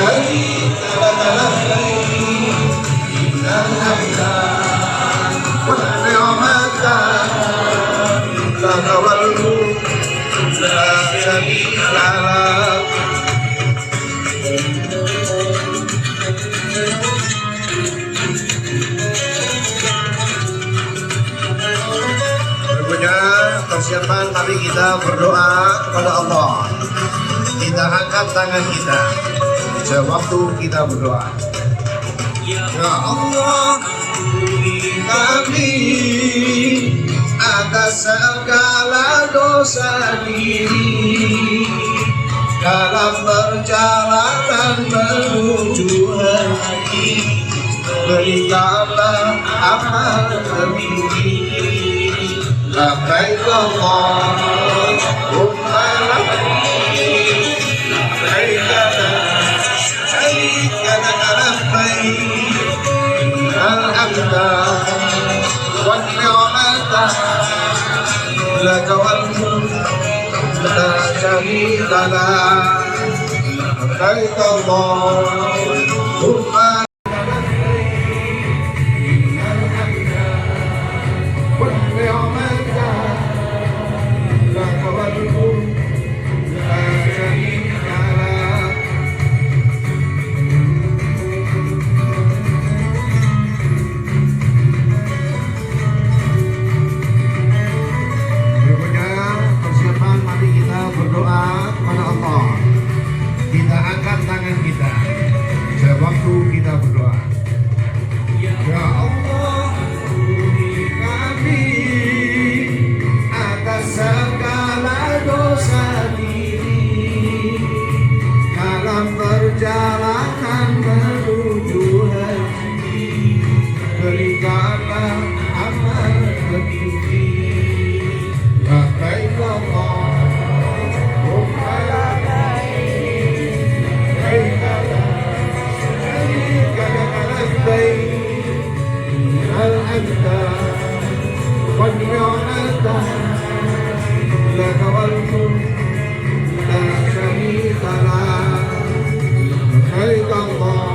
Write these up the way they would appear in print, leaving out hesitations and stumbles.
شريك لك لبيك إن الحمد والنعمة لك والملك لا شريك لك. Berikutnya persiapan, mari kita berdoa kepada Allah. Kita angkat tangan kita sewaktu kita berdoa. Ya Allah, ampuni kami atas segala dosa diri dalam perjalanan menuju hati. Berikanlah amal lebih. Labbaik Allahumma labbaik, labbaik la syarika laka labbaik, innal hamda wan ni'mata laka wal mulk la syarika lak. Labbaik Allahumma sewaktu kita berdoa. Ya Allah, ampuni kami atas segala dosa diri dalam perjalanan menuju haji. Berikanlah amal lebih. Labbaik Allahumma labbaik, الحمد والنعمة لك والملك لا شريك لك. لبيك اللهم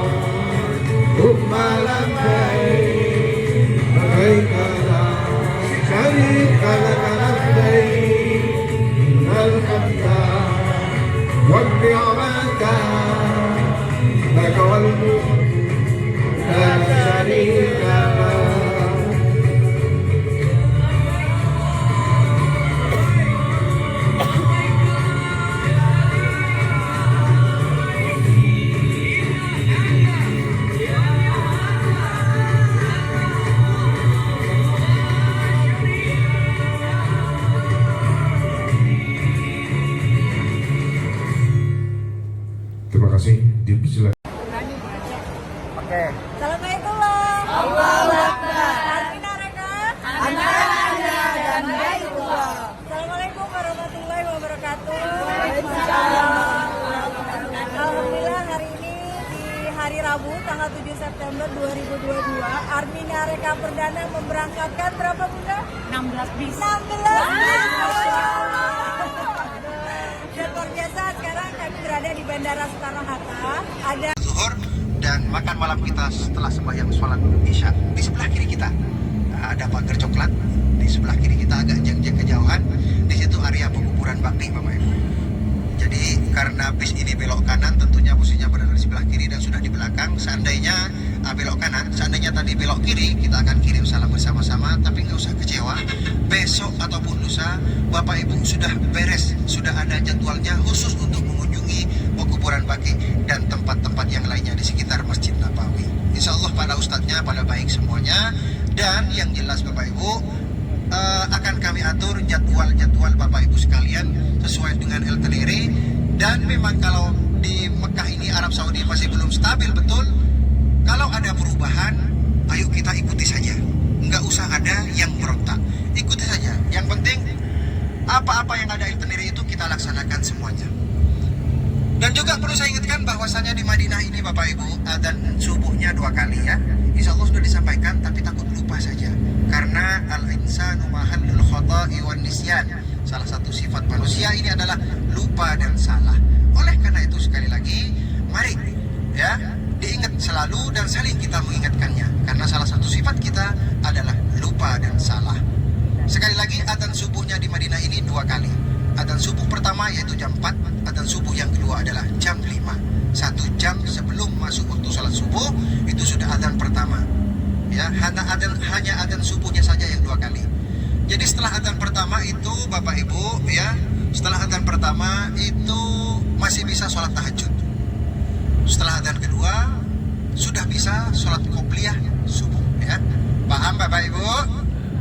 لبيك، لبيك لا شريك لك لبيك، إن الحمد والنعمة لك والملك لا شريك لك. Terima kasih. Dipersilakan. Oke. Assalamualaikum. Allahu Akbar. Dan baikullah. Assalamualaikum warahmatullahi wabarakatuh. Alhamdulillah, hari ini di hari Rabu tanggal 7 September 2022 Armina Reka Perdana memberangkatkan berapa Bunda? 16 bis. 16 bis. Dan luar biasa, sekarang kami berada di Bandara Soekarno-Hatta. Ada Zuhur dan makan malam kita setelah sembahyang sholat Isya. Di sebelah kiri kita ada pagar coklat, di sebelah kiri kita agak jeng-jeng kejauhan, di situ area penguburan bakti Bapak Ibu. Jadi karena bis ini belok kanan, tentunya posisinya berada di sebelah kiri dan sudah di belakang. Seandainya belok kanan, seandainya tadi belok kiri, kita akan kirim salam bersama-sama. Tapi nggak usah kecewa, besok ataupun lusa Bapak Ibu sudah beres, sudah ada jadwalnya khusus untuk mengunjungi penguburan baki dan tempat-tempat yang lainnya di sekitar Masjid Nabawi. Insya Allah pada ustadznya pada baik semuanya. Dan yang jelas Bapak Ibu, akan kami atur jadwal-jadwal Bapak Ibu sekalian sesuai dengan itinerary. Dan memang kalau di Mekah ini Arab Saudi masih belum stabil betul, kalau ada perubahan ayo kita ikuti saja, nggak usah ada yang berontak, ikuti saja. Yang penting apa-apa yang ada itinerary itu kita laksanakan semuanya. Dan juga perlu saya ingatkan bahwasanya di Madinah ini Bapak Ibu adzan subuhnya 2 kali ya. Insya Allah sudah disampaikan, tapi takut lupa saja. Karena al-insanu mahallul khata'i wan nisyan. Salah satu sifat manusia ini adalah lupa dan salah. Oleh karena itu sekali lagi, mari selalu dan saling kita mengingatkannya. Karena salah satu sifat kita adalah lupa dan salah. Sekali lagi, adzan subuhnya di Madinah ini 2 kali. Adzan subuh pertama yaitu jam 4, adzan subuh yang kedua adalah jam 5. 1 jam sebelum masuk waktu salat subuh itu sudah adzan pertama. Ya, hanya adzan subuhnya saja yang 2 kali. Jadi setelah adzan pertama itu Bapak Ibu ya, setelah adzan pertama itu masih bisa sholat tahajud. Setelah adzan kedua sudah bisa sholat qobliyah subuh ya. Paham Bapak Ibu?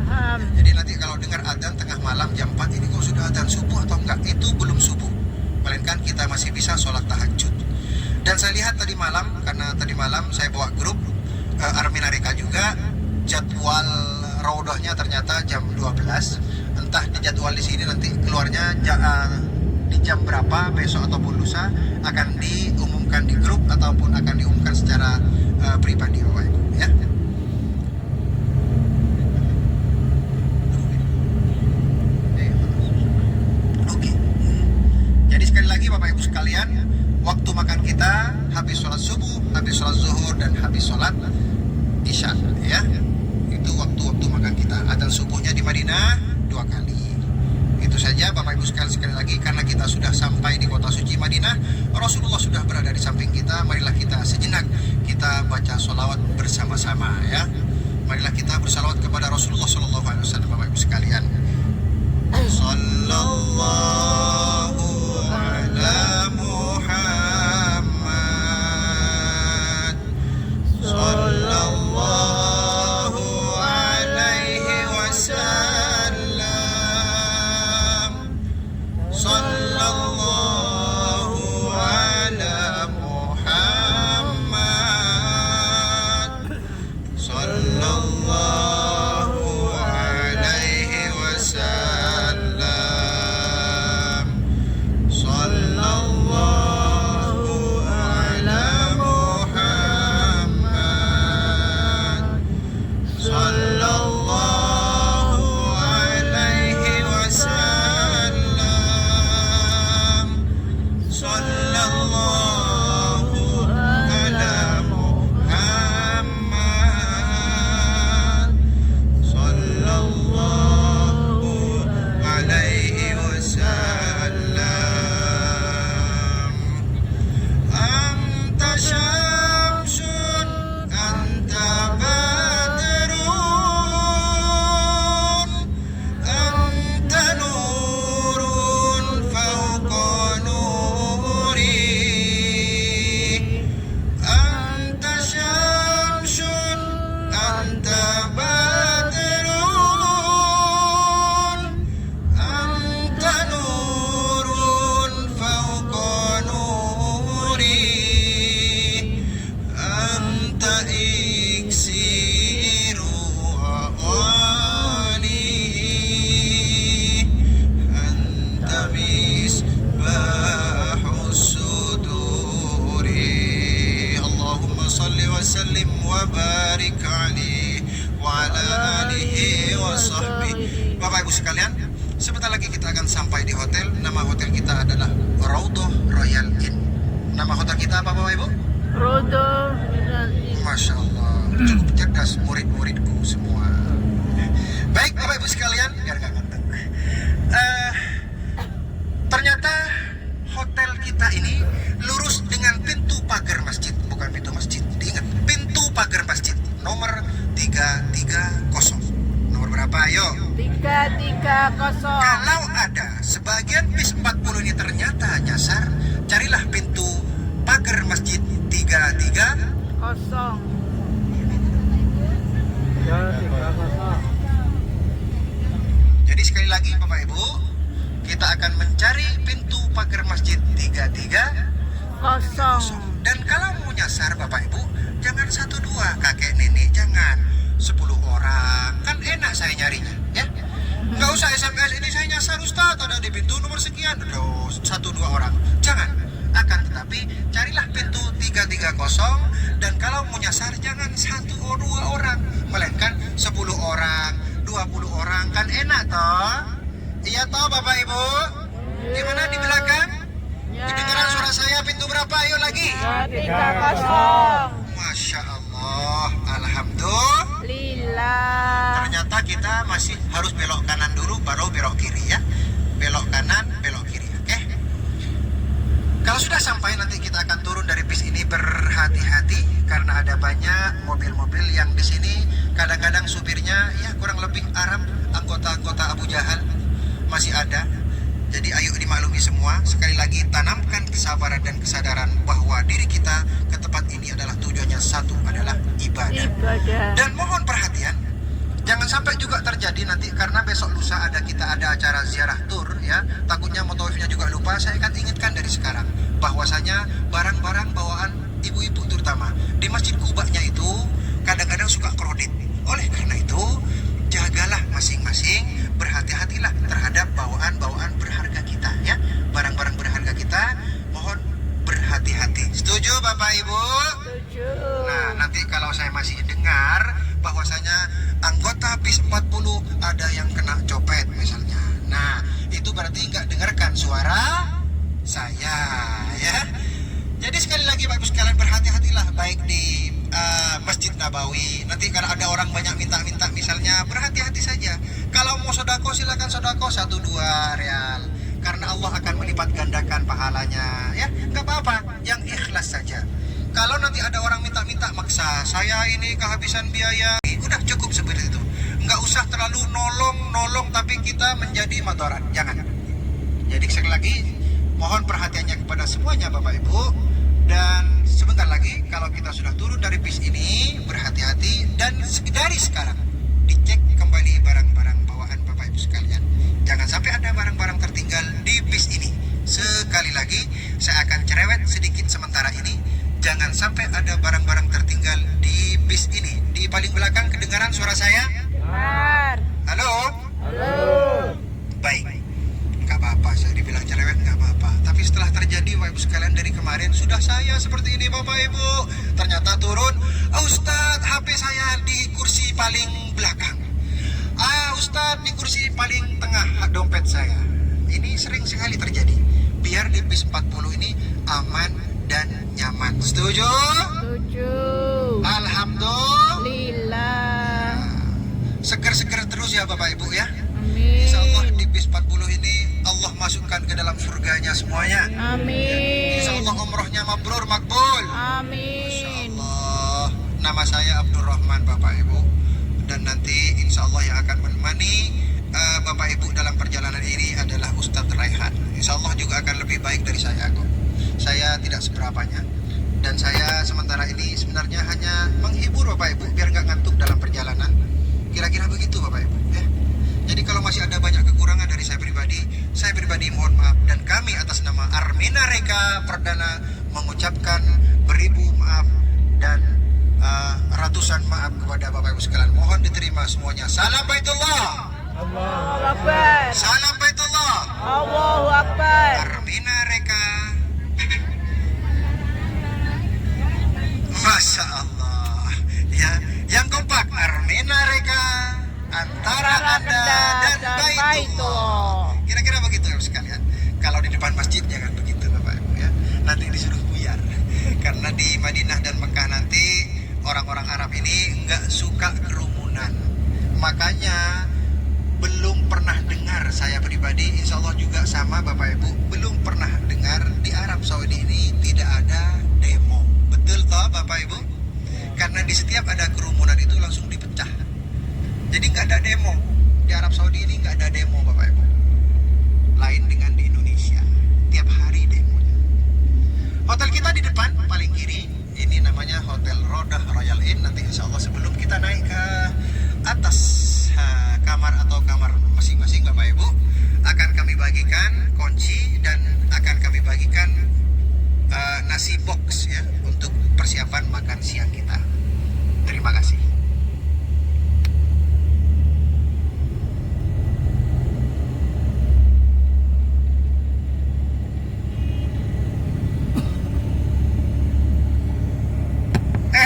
Paham. Jadi nanti kalau dengar adzan tengah malam jam 4 ini kok sudah adzan subuh atau enggak, itu belum subuh. Melainkan kita masih bisa sholat tahajud. Dan saya lihat tadi malam, karena tadi malam saya bawa grup Armin Areka juga, jadwal raudhahnya ternyata jam 12. Entah di jadwal di sini nanti keluarnya di jam berapa besok ataupun lusa akan diumumkan di grup ataupun akan diumumkan secara pribadi Bapak Ibu ya. Oke. Jadi sekali lagi Bapak Ibu sekalian, waktu makan kita habis sholat subuh, habis sholat zuhur, dan habis sholat isya ya. Itu waktu-waktu makan kita. Adzan subuhnya di Madinah 2 kali. Itu saja Bapak Ibu sekali lagi, karena kita sudah sampai di kota suci Madinah, Rasulullah sudah berada di samping kita. Marilah kita sejenak kita baca sholawat bersama-sama ya. Marilah kita bersalawat kepada Rasulullah Sallallahu Alaihi Wasallam Bapak Ibu sekalian. Sallallahu ala Muhammad. Sallallahu alaihi wasallam. Sallallahu ala Muhammad. Sallallahu alaihi wasallam. Sallallahu ala Muhammad. Sallallahu alaihi wasallam. Sallallahu ala Muhammad. Sallallahu alaihi wasallam. Anta syamsun, anta badrun, anta nurun fawqa nuri. Anta syamsun, anta badrun, anta nurun fawqa nuri. Anta iksiru awali. Anta misbahus suduri. Allahumma salli wa sallim wa barik alaihi wa ala alihi wa sahbihi. Bapak Ibu sekalian, sebentar lagi kita akan sampai di hotel. Nama hotel kita adalah Raudhah Royal Inn. Nama hotel kita apa Bapak Ibu? Rodo. Masya Allah, cukup cerdas murid-muridku semua. Baik Bapak Ibu sekalian, biar gak ngantuk. Ternyata hotel kita ini lurus dengan pintu pagar masjid. Bukan pintu masjid, diingat, pintu pagar masjid nomor 330. Nomor berapa ayo? 330. Kalau ada sebagian bis 40 ini ternyata nyasar, carilah pintu pagar masjid 330. Jadi sekali lagi Bapak Ibu, kita akan mencari pintu pagar masjid 330. Dan kalau mau nyasar Bapak Ibu, jangan 1-2 kakek nenek, jangan 10 orang, kan enak saya nyarinya ya. Nggak usah SMS, ini saya nyasar Ustaz, ada di pintu nomor sekian. Aduh, 1-2 orang, jangan. Akan tetapi carilah pintu 330. Dan kalau mau nyasar jangan 1-2 orang, melainkan 10 orang, 20 orang, kan enak toh. Iya toh Bapak Ibu. Gimana di belakang? Kedengaran suara saya, pintu berapa? Ayo lagi. 330. Masya Lillah. Ternyata kita masih harus belok kanan dulu baru belok kiri ya. Belok kanan, belok kiri. Oke. Kalau sudah sampai nanti kita akan turun dari bis ini, berhati-hati karena ada banyak mobil-mobil yang di sini kadang-kadang supirnya ya kurang lebih Arab, anggota-anggota Abu Jahal masih ada. Jadi ayo dimaklumi semua. Sekali lagi tanamkan kesabaran dan kesadaran bahwa diri kita ke tempat ini adalah tujuannya satu, adalah ibadah. Ibadah. Dan mohon perhatian, jangan sampai juga terjadi nanti karena besok lusa kita ada acara ziarah tur ya. Takutnya motowifnya juga lupa. Saya akan ingatkan dari sekarang bahwasanya barang-barang bawaan ibu-ibu terutama di Masjid Kuba'nya itu kadang-kadang suka kredit. Oleh karena itu, jagalah masing-masing, berhati-hatilah terhadap bawaan-bawaan berharga kita ya. Barang-barang berharga kita mohon berhati-hati. Setuju Bapak Ibu? Setuju. Nah, nanti kalau saya masih dengar bahwasanya anggota bis 40 ada yang kena copet misalnya. Nah, itu berarti nggak dengarkan suara saya ya. Jadi sekali lagi Bapak Ibu sekalian berhati-hatilah baik di Masjid Nabawi. Nanti kalau ada orang banyak minta-minta misalnya, berhati-hati saja. Kalau mau sodako silakan sodako 1-2 real. Karena Allah akan melipat gandakan pahalanya ya. Nggak apa-apa, yang ikhlas saja. Kalau nanti ada orang minta-minta maksa, saya ini kehabisan biaya, udah cukup seperti itu. Nggak usah terlalu nolong tapi kita menjadi matoran. Jangan. Jadi sekali lagi mohon perhatiannya kepada semuanya Bapak Ibu. Dan sebentar lagi kalau kita sudah turun dari bis ini, berhati-hati dan dari sekarang dicek kembali barang-barang bawaan Bapak Ibu sekalian. Jangan sampai ada barang-barang tertinggal di bis ini. Sekali lagi saya akan cerewet sedikit sementara ini. Jangan sampai ada barang-barang tertinggal di bis ini. Di paling belakang kedengaran suara saya? Dengar. Halo? Halo. Baik. Nggak apa-apa, saya dibilang cerewet nggak apa-apa. Tapi setelah terjadi Bapak Ibu sekalian dari kemarin, sudah saya seperti ini Bapak Ibu. Ternyata turun, Ustadz HP saya di kursi paling belakang. Ustadz di kursi paling tengah dompet saya. Ini sering sekali terjadi. Biar di bis 40 ini aman dan nyaman. Setuju? Setuju. Alhamdulillah. Lillah. Seger-seger terus ya Bapak Ibu ya. Amin. Insya Allah di bis 40 ini Allah masukkan ke dalam surganya semuanya. Amin. Insya Allah umrohnya mabrur makbul. Amin. Allah. Nama saya Abdurrahman Bapak Ibu. Dan nanti insya Allah yang akan menemani Bapak Ibu dalam perjalanan ini adalah Ustadz Raihan. Insya Allah juga akan lebih baik dari saya kok. Saya tidak seberapanya. Dan saya sementara ini sebenarnya hanya menghibur Bapak Ibu biar nggak ngantuk dalam perjalanan. Kira-kira begitu Bapak Ibu ya. Jadi kalau masih ada banyak kekurangan dari saya pribadi mohon maaf. Dan kami atas nama Armina Reka Perdana mengucapkan beribu maaf dan ratusan maaf kepada Bapak Ibu sekalian. Mohon diterima semuanya. Salam Baitullah. Allahu Akbar. Salam Baitullah. Allahu Akbar. Armina Reka. Masya Allah. Ya, yang kompak Armina Reka antara Anda dan Baitullah. Kira-kira begitu ya sekalian. Kalau di depan masjid jangan begitu Bapak Ibu ya. Nanti disuruh buyar. Karena di Madinah dan Mekah nanti orang-orang Arab ini nggak suka kerumunan. Makanya belum pernah dengar saya pribadi, insya Allah juga sama Bapak Ibu, belum pernah dengar di Arab Saudi ini tidak ada demo. Betul toh Bapak Ibu? Karena di setiap ada kerumunan itu langsung dipecah. Jadi nggak ada demo. Di Arab Saudi ini nggak ada demo Bapak Ibu. Lain dengan di Indonesia. Tiap hari demonya. Hotel kita di depan paling kiri. Ini namanya Hotel Rodah Royal Inn. Nanti insya Allah sebelum kita naik ke atas kamar atau kamar masing-masing Bapak Ibu, akan kami bagikan kunci dan akan kami bagikan nasi box ya untuk persiapan makan siang kita. Terima kasih.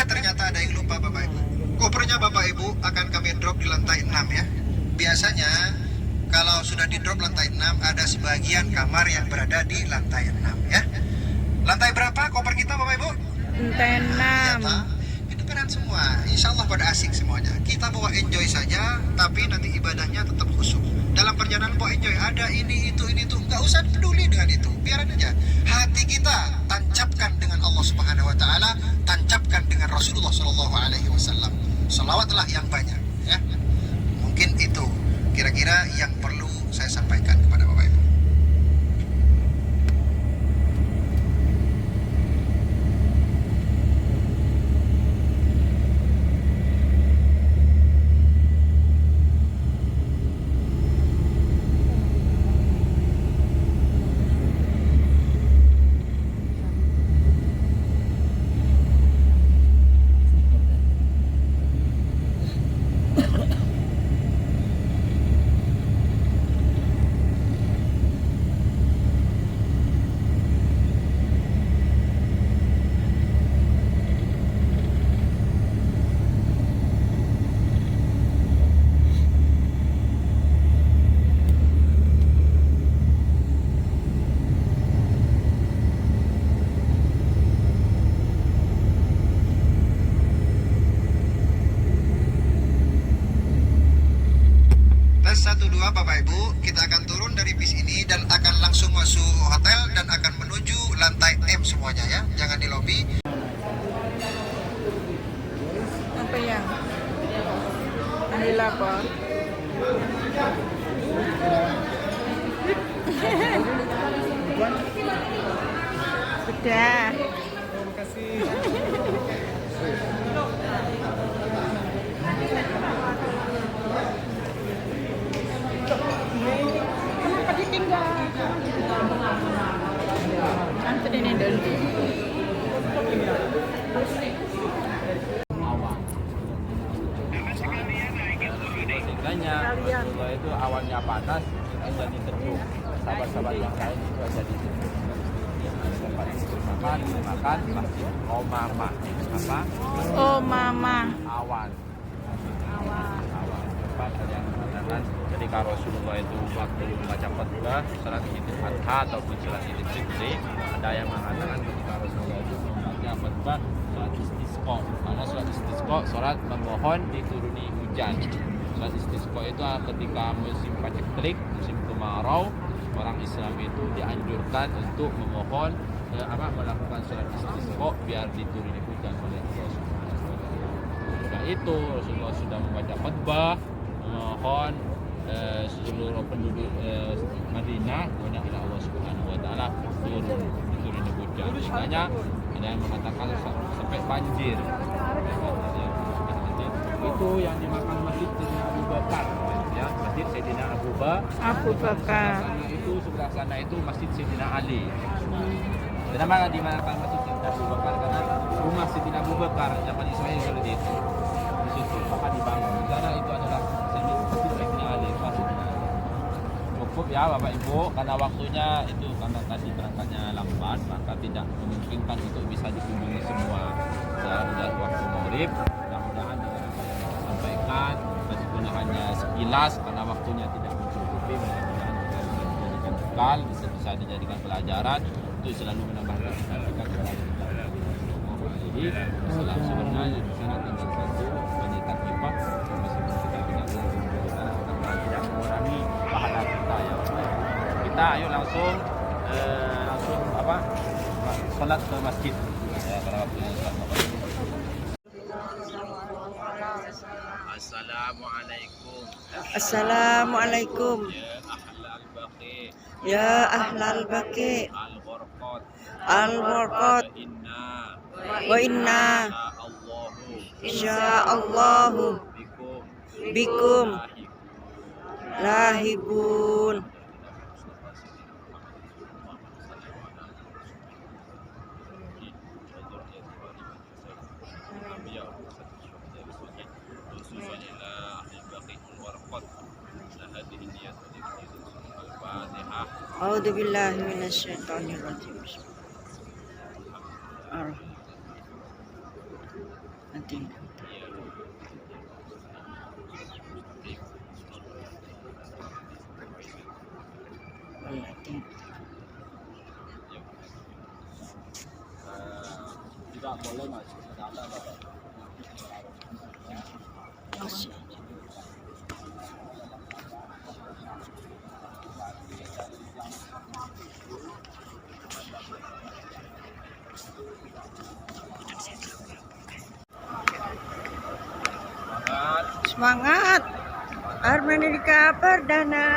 Ternyata ada yang lupa Bapak Ibu. Kopernya Bapak Ibu akan kami drop di lantai 6 ya. Biasanya kalau sudah di drop lantai 6 ada sebagian kamar yang berada di lantai 6 ya. Lantai berapa koper kita Bapak Ibu? Lantai 6. Di depan kalian semua, insya Allah pada asik semuanya. Kita bawa enjoy saja, tapi nanti ibadahnya tetap khusyuk. Dalam perjalanan bawa enjoy, ada ini itu, nggak usah peduli dengan itu, biarin aja. Hati kita tancapkan dengan Allah Subhanahu Wa Taala, tancapkan dengan Rasulullah Shallallahu Alaihi Wasallam. Selawatlah yang banyak, ya. Mungkin itu kira-kira yang perlu saya sampaikan kepada Bapak Ibu. Tes 1, 2 Bapak Ibu, kita akan turun dari bis ini dan akan langsung masuk hotel dan akan menuju lantai M semuanya ya, jangan di lobi. Apa yang? Ambil apa? Sudah. Kenapa ditinggal? Antri ini dulu. Sehingga Rasulullah itu awannya panas jadi teduh, sahabat-sahabat yang lain juga jadi teduh. Tempat makan masjid Omama. Apa? Oh mama. Awan. Tempat ada yang mengatakan ketika Rasulullah itu waktu membaca khutbah salat Idul Adha ataupun salat Idul Fitri, ada yang mengatakan ketika Rasulullah itu membaca khutbah salat istisqa. Karena salat istisqa salat memohon dituruni hujan. Salat istisqa itu ketika musim paceklik, musim kemarau, orang Islam itu dianjurkan untuk memohon melakukan salat istisqa biar dituruni hujan oleh Allah Subhanahu wa taala. Sudah itu Rasulullah sudah membaca khutbah memohon seluruh penduduk Madinah kepada Allah Subhanahu wa taala dituruni hujan. Sehingga ada yang mengatakan sampai banjir. Itu yang dimakan masjid Sayyidina Abu Bakar, ya, masjid Sayyidina Abu Bakar. Sebelah sana itu masjid Sayyidina Ali. Kenapa dimakan masjid Sayyidina Abu Bakar? Karena rumah Sayyidina Abu Bakar zaman Ismail dulu di situ, maka dibangun. Karena itu adalah masjid Sayyidina Ali, Sayyidina Ali. Cukup ya Bapak Ibu, karena waktunya itu karena tadi berangkatnya lambat, maka tidak memungkinkan untuk bisa dikunjungi semua. Sudah waktu maghrib, mudah-mudahan sampaikan meskipun hanya sekilas karena waktunya tidak mencukupi, mudah-mudahan bisa dijadikan bekal, bisa dijadikan pelajaran untuk selalu menambahkan kita jadi Islam sebenarnya di sana tinggal satu pendidikan IPA meskipun kita tidak tidak mengurangi pahala kita ya. Kita ayo langsung sholat ke masjid ya, karena waktunya sholat. Assalamualaikum. Assalamualaikum. Ya ahlal baqi. Ya ahlal baqi. Al-Warqat. Wa inna. Insyaallahu. Bikum. Lahibun. A'udzu billahi minasyaitonir rajim. Nanti. Tidak boleh masuk ke dalam Bapak. Semangat. Armenika Perdana.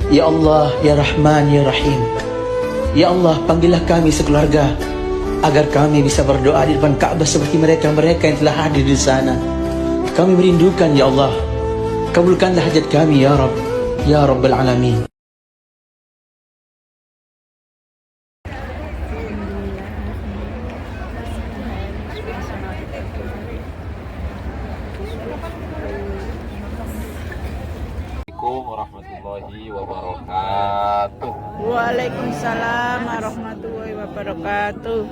Ya Allah, Ya Rahman, Ya Rahim. Ya Allah, panggillah kami sekeluarga agar kami bisa berdoa di depan Ka'bah seperti mereka-mereka yang telah hadir di sana. Kami merindukan, Ya Allah. Kabulkanlah hajat kami, Ya Rabb, Ya Rabbal Alamin. Assalamualaikum warahmatullahi wabarakatuh. Waalaikumsalam warahmatullahi wabarakatuh.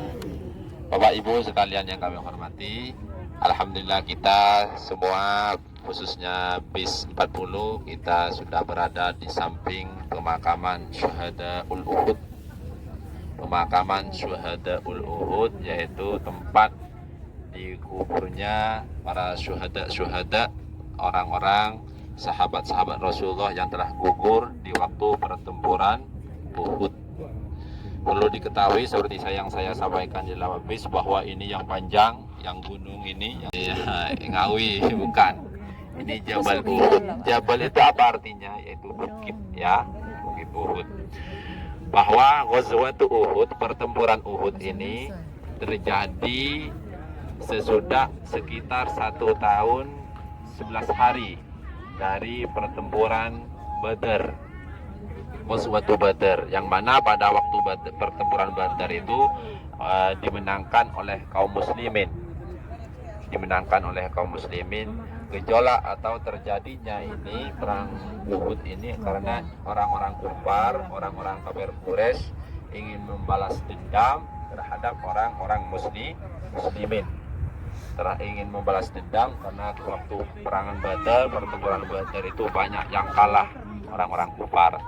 Bapak Ibu sekalian yang kami hormati, alhamdulillah kita semua khususnya BIS 40 kita sudah berada di samping pemakaman Syuhadaul Uhud. Pemakaman Syuhadaul Uhud yaitu tempat dikuburnya para syuhada orang-orang sahabat-sahabat Rasulullah yang telah gugur di waktu pertempuran Uhud. Perlu diketahui seperti yang saya sampaikan di dalam bis bahwa ini yang panjang, yang gunung ini, yang Ngawi bukan. Ini Jabal Uhud. Jabal itu apa artinya? Yaitu bukit ya, bukit Uhud. Bahwa Ghazwatu Uhud, pertempuran Uhud ini terjadi sesudah sekitar 1 tahun 11 hari dari pertempuran Badar. Ghazwatu Badar, yang mana pada waktu pertempuran Badar itu dimenangkan oleh kaum muslimin. Gejolak atau terjadinya ini perang Uhud ini karena orang-orang kafir, orang-orang kafir Quraisy ingin membalas dendam terhadap orang-orang muslimin. Ingin membalas dendam karena waktu perangan Badar, pertempuran Badar itu banyak yang kalah orang-orang kafir.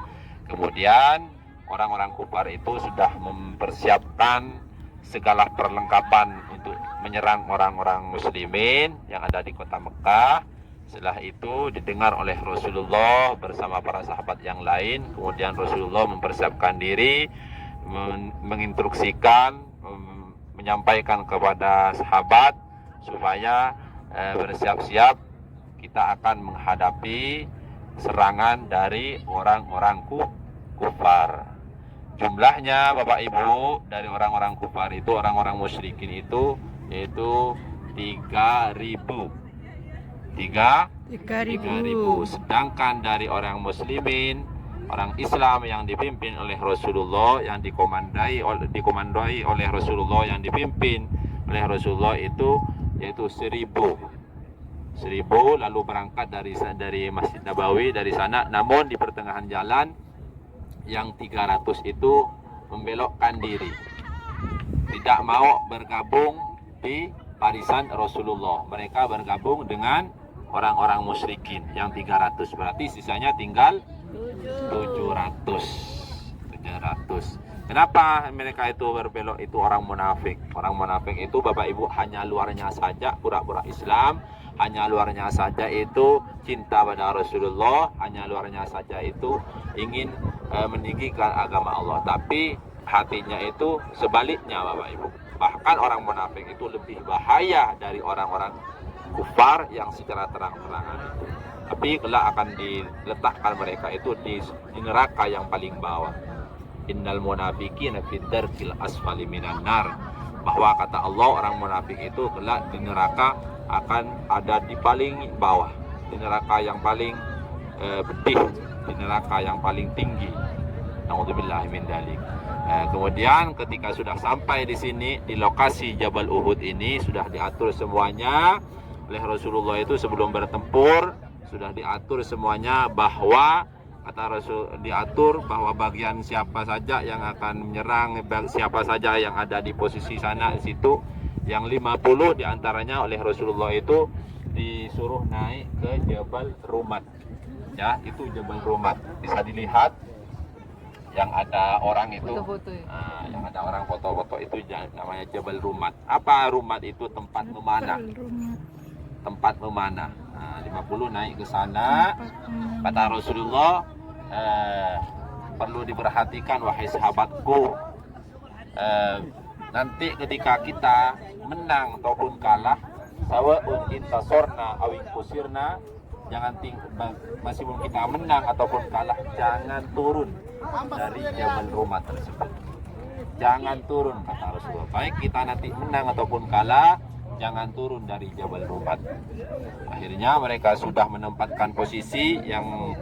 Kemudian orang-orang kafir itu sudah mempersiapkan segala perlengkapan untuk menyerang orang-orang muslimin yang ada di kota Mekah. Setelah itu didengar oleh Rasulullah bersama para sahabat yang lain. Kemudian Rasulullah mempersiapkan diri, menginstruksikan, menyampaikan kepada sahabat supaya bersiap-siap kita akan menghadapi serangan dari orang-orang kufar. Jumlahnya Bapak Ibu dari orang-orang kufar itu, orang-orang musyrikin itu yaitu 3.000. 3.000. Sedangkan dari orang muslimin, orang Islam yang dipimpin oleh Rasulullah, yang dikomandoi oleh Rasulullah, yang dipimpin oleh Rasulullah itu yaitu 1.000 lalu berangkat dari Masjid Nabawi dari sana, namun di pertengahan jalan yang 300 itu membelokkan diri, tidak mau bergabung di barisan Rasulullah. Mereka bergabung dengan orang-orang musyrikin yang 300, berarti sisanya tinggal 700. Kenapa mereka itu berbelok? Itu orang munafik. Orang munafik itu Bapak Ibu hanya luarnya saja pura-pura Islam, hanya luarnya saja itu cinta pada Rasulullah, hanya luarnya saja itu ingin meninggikan agama Allah, tapi hatinya itu sebaliknya Bapak Ibu. Bahkan orang munafik itu lebih bahaya dari orang-orang kufar yang secara terang-terangan itu. Tapi kelak akan diletakkan mereka itu di neraka yang paling bawah. Innal munafiqina fid darkil asfali minan nar. bahwa kata Allah orang munafik itu kelak di neraka akan ada di paling bawah, di neraka yang paling pedih, di neraka yang paling tinggi. Nauzubillah min dzalik. Kemudian ketika sudah sampai di sini di lokasi Jabal Uhud ini sudah diatur semuanya oleh Rasulullah itu sebelum bertempur, sudah diatur semuanya bahwa kata Rasul diatur bahwa bagian siapa saja yang akan menyerang, siapa saja yang ada di posisi sana di situ, yang 50 diantaranya oleh Rasulullah itu disuruh naik ke Jabal Rumat. Ya, itu Jabal Rumat bisa dilihat yang ada orang itu, yang ada orang foto-foto itu namanya Jabal Rumat. Apa Rumat itu? Tempat memanah. Tempat memanah. 50 naik ke sana. Kata Rasulullah, perlu diperhatikan wahai sahabatku, nanti ketika kita menang ataupun kalah, sawa'un intasorna awin kusirna, jangan meskipun kita menang ataupun kalah, jangan turun dari Jabal Rumat tersebut. Jangan turun, kata Rasulullah. Baik kita nanti menang ataupun kalah, jangan turun dari Jabal Rumat. Akhirnya mereka sudah menempatkan posisi yang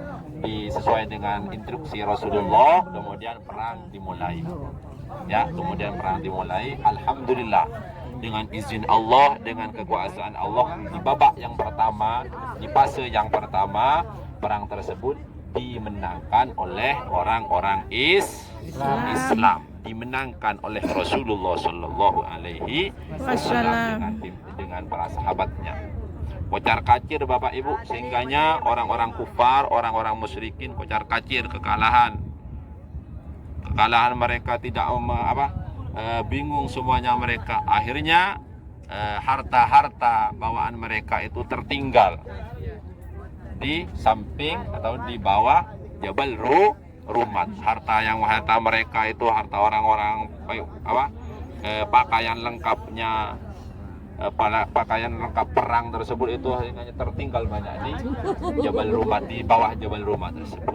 sesuai dengan instruksi Rasulullah. Kemudian perang dimulai. Ya, kemudian perang dimulai. Alhamdulillah, dengan izin Allah, dengan kekuasaan Allah, di babak yang pertama, di fase yang pertama, perang tersebut dimenangkan oleh orang-orang Islam, dimenangkan oleh Rasulullah Shallallahu Alaihi Wasallam dengan para sahabatnya. Kocar kacir Bapak Ibu, sehingganya orang-orang kufar, orang-orang musyrikin kocar kacir, kekalahan mereka tidak bingung semuanya mereka. Akhirnya harta-harta bawaan mereka itu tertinggal di samping atau di bawah Jabal Rumat. Harta mereka itu harta orang-orang pakaian lengkapnya, pakaian lengkap perang tersebut itu hanya tertinggal banyak di Jabal Rumat, di bawah Jabal Rumat tersebut.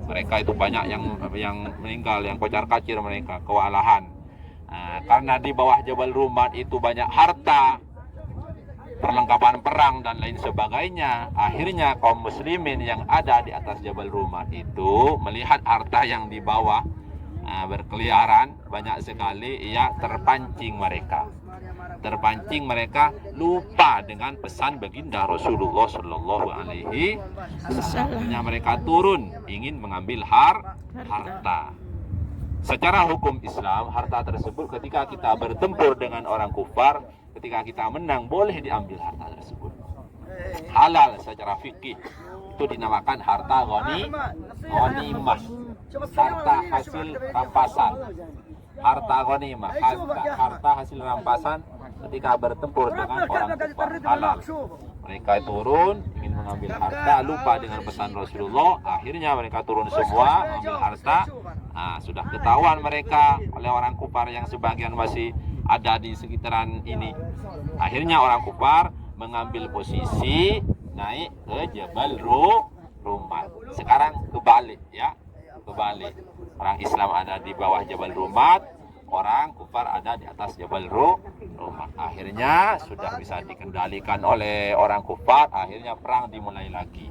Mereka itu banyak yang meninggal, yang kocar kacir mereka, kewalahan. Karena di bawah Jabal Rumat itu banyak harta, perlengkapan perang dan lain sebagainya. Akhirnya kaum muslimin yang ada di atas Jabal Rumat itu melihat harta yang di bawah berkeliaran banyak sekali, ya terpancing mereka lupa dengan pesan baginda Rasulullah Shallallahu Alaihi Wasallam. Mereka turun ingin mengambil harta. Secara hukum Islam, harta tersebut ketika kita bertempur dengan orang kufar, ketika kita menang boleh diambil harta tersebut. Halal secara fikih. Itu dinamakan harta ghanimah. Harta hasil rampasan. Harta ghanimah, harta hasil rampasan ketika bertempur dengan orang kufar, halal. Mereka turun ingin mengambil harta, lupa dengan pesan Rasulullah. Akhirnya mereka turun semua mengambil harta. Sudah ketahuan mereka oleh orang kufar yang sebagian masih ada di sekitaran ini. Akhirnya orang kufar mengambil posisi naik ke Jabal Rumat. Sekarang kebalik, ya, kebalik. Orang Islam ada di bawah Jabal Rumat, orang kufar ada di atas Jabal Rumat. Akhirnya sudah bisa dikendalikan oleh orang kufar. Akhirnya perang dimulai lagi.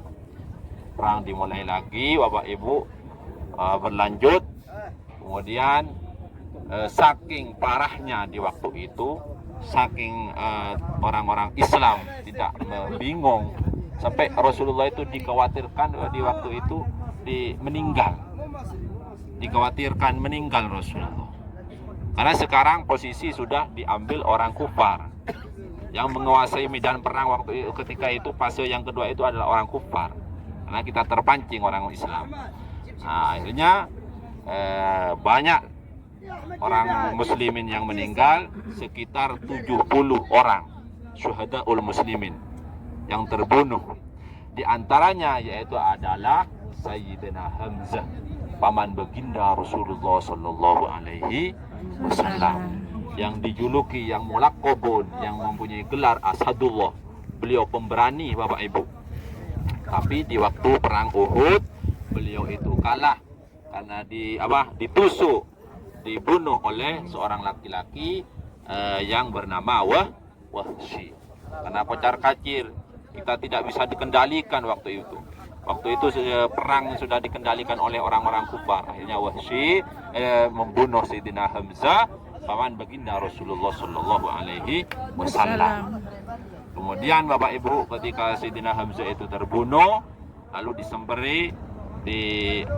Bapak Ibu, berlanjut. Kemudian saking parahnya di waktu itu, saking orang-orang Islam tidak bingung, sampai Rasulullah itu dikhawatirkan di waktu itu dikhawatirkan meninggal Rasulullah. Karena sekarang posisi sudah diambil orang kufar. Yang menguasai medan perang waktu itu, ketika itu fase yang kedua itu adalah orang kufar. Karena kita terpancing orang Islam. Akhirnya banyak orang muslimin yang meninggal, sekitar 70 orang syuhadaul muslimin yang terbunuh. Di antaranya yaitu adalah Sayyidina Hamzah, paman baginda Rasulullah Sallallahu Alaihi Wasallam, yang dijuluki, yang mulaqabun, yang mempunyai gelar Asadullah. Beliau pemberani Bapak Ibu. Tapi di waktu perang Uhud beliau itu kalah karena ditusuk, dibunuh oleh seorang laki-laki yang bernama Wahsy. Karena kocar kacir kita tidak bisa dikendalikan waktu itu. Waktu itu perang sudah dikendalikan oleh orang-orang kufar. Akhirnya Wahsy membunuh Sayyidina Hamzah, paman baginda Rasulullah Sallallahu Alaihi Wasallam. Kemudian Bapak Ibu, ketika Sayyidina Hamzah itu terbunuh, lalu disemberi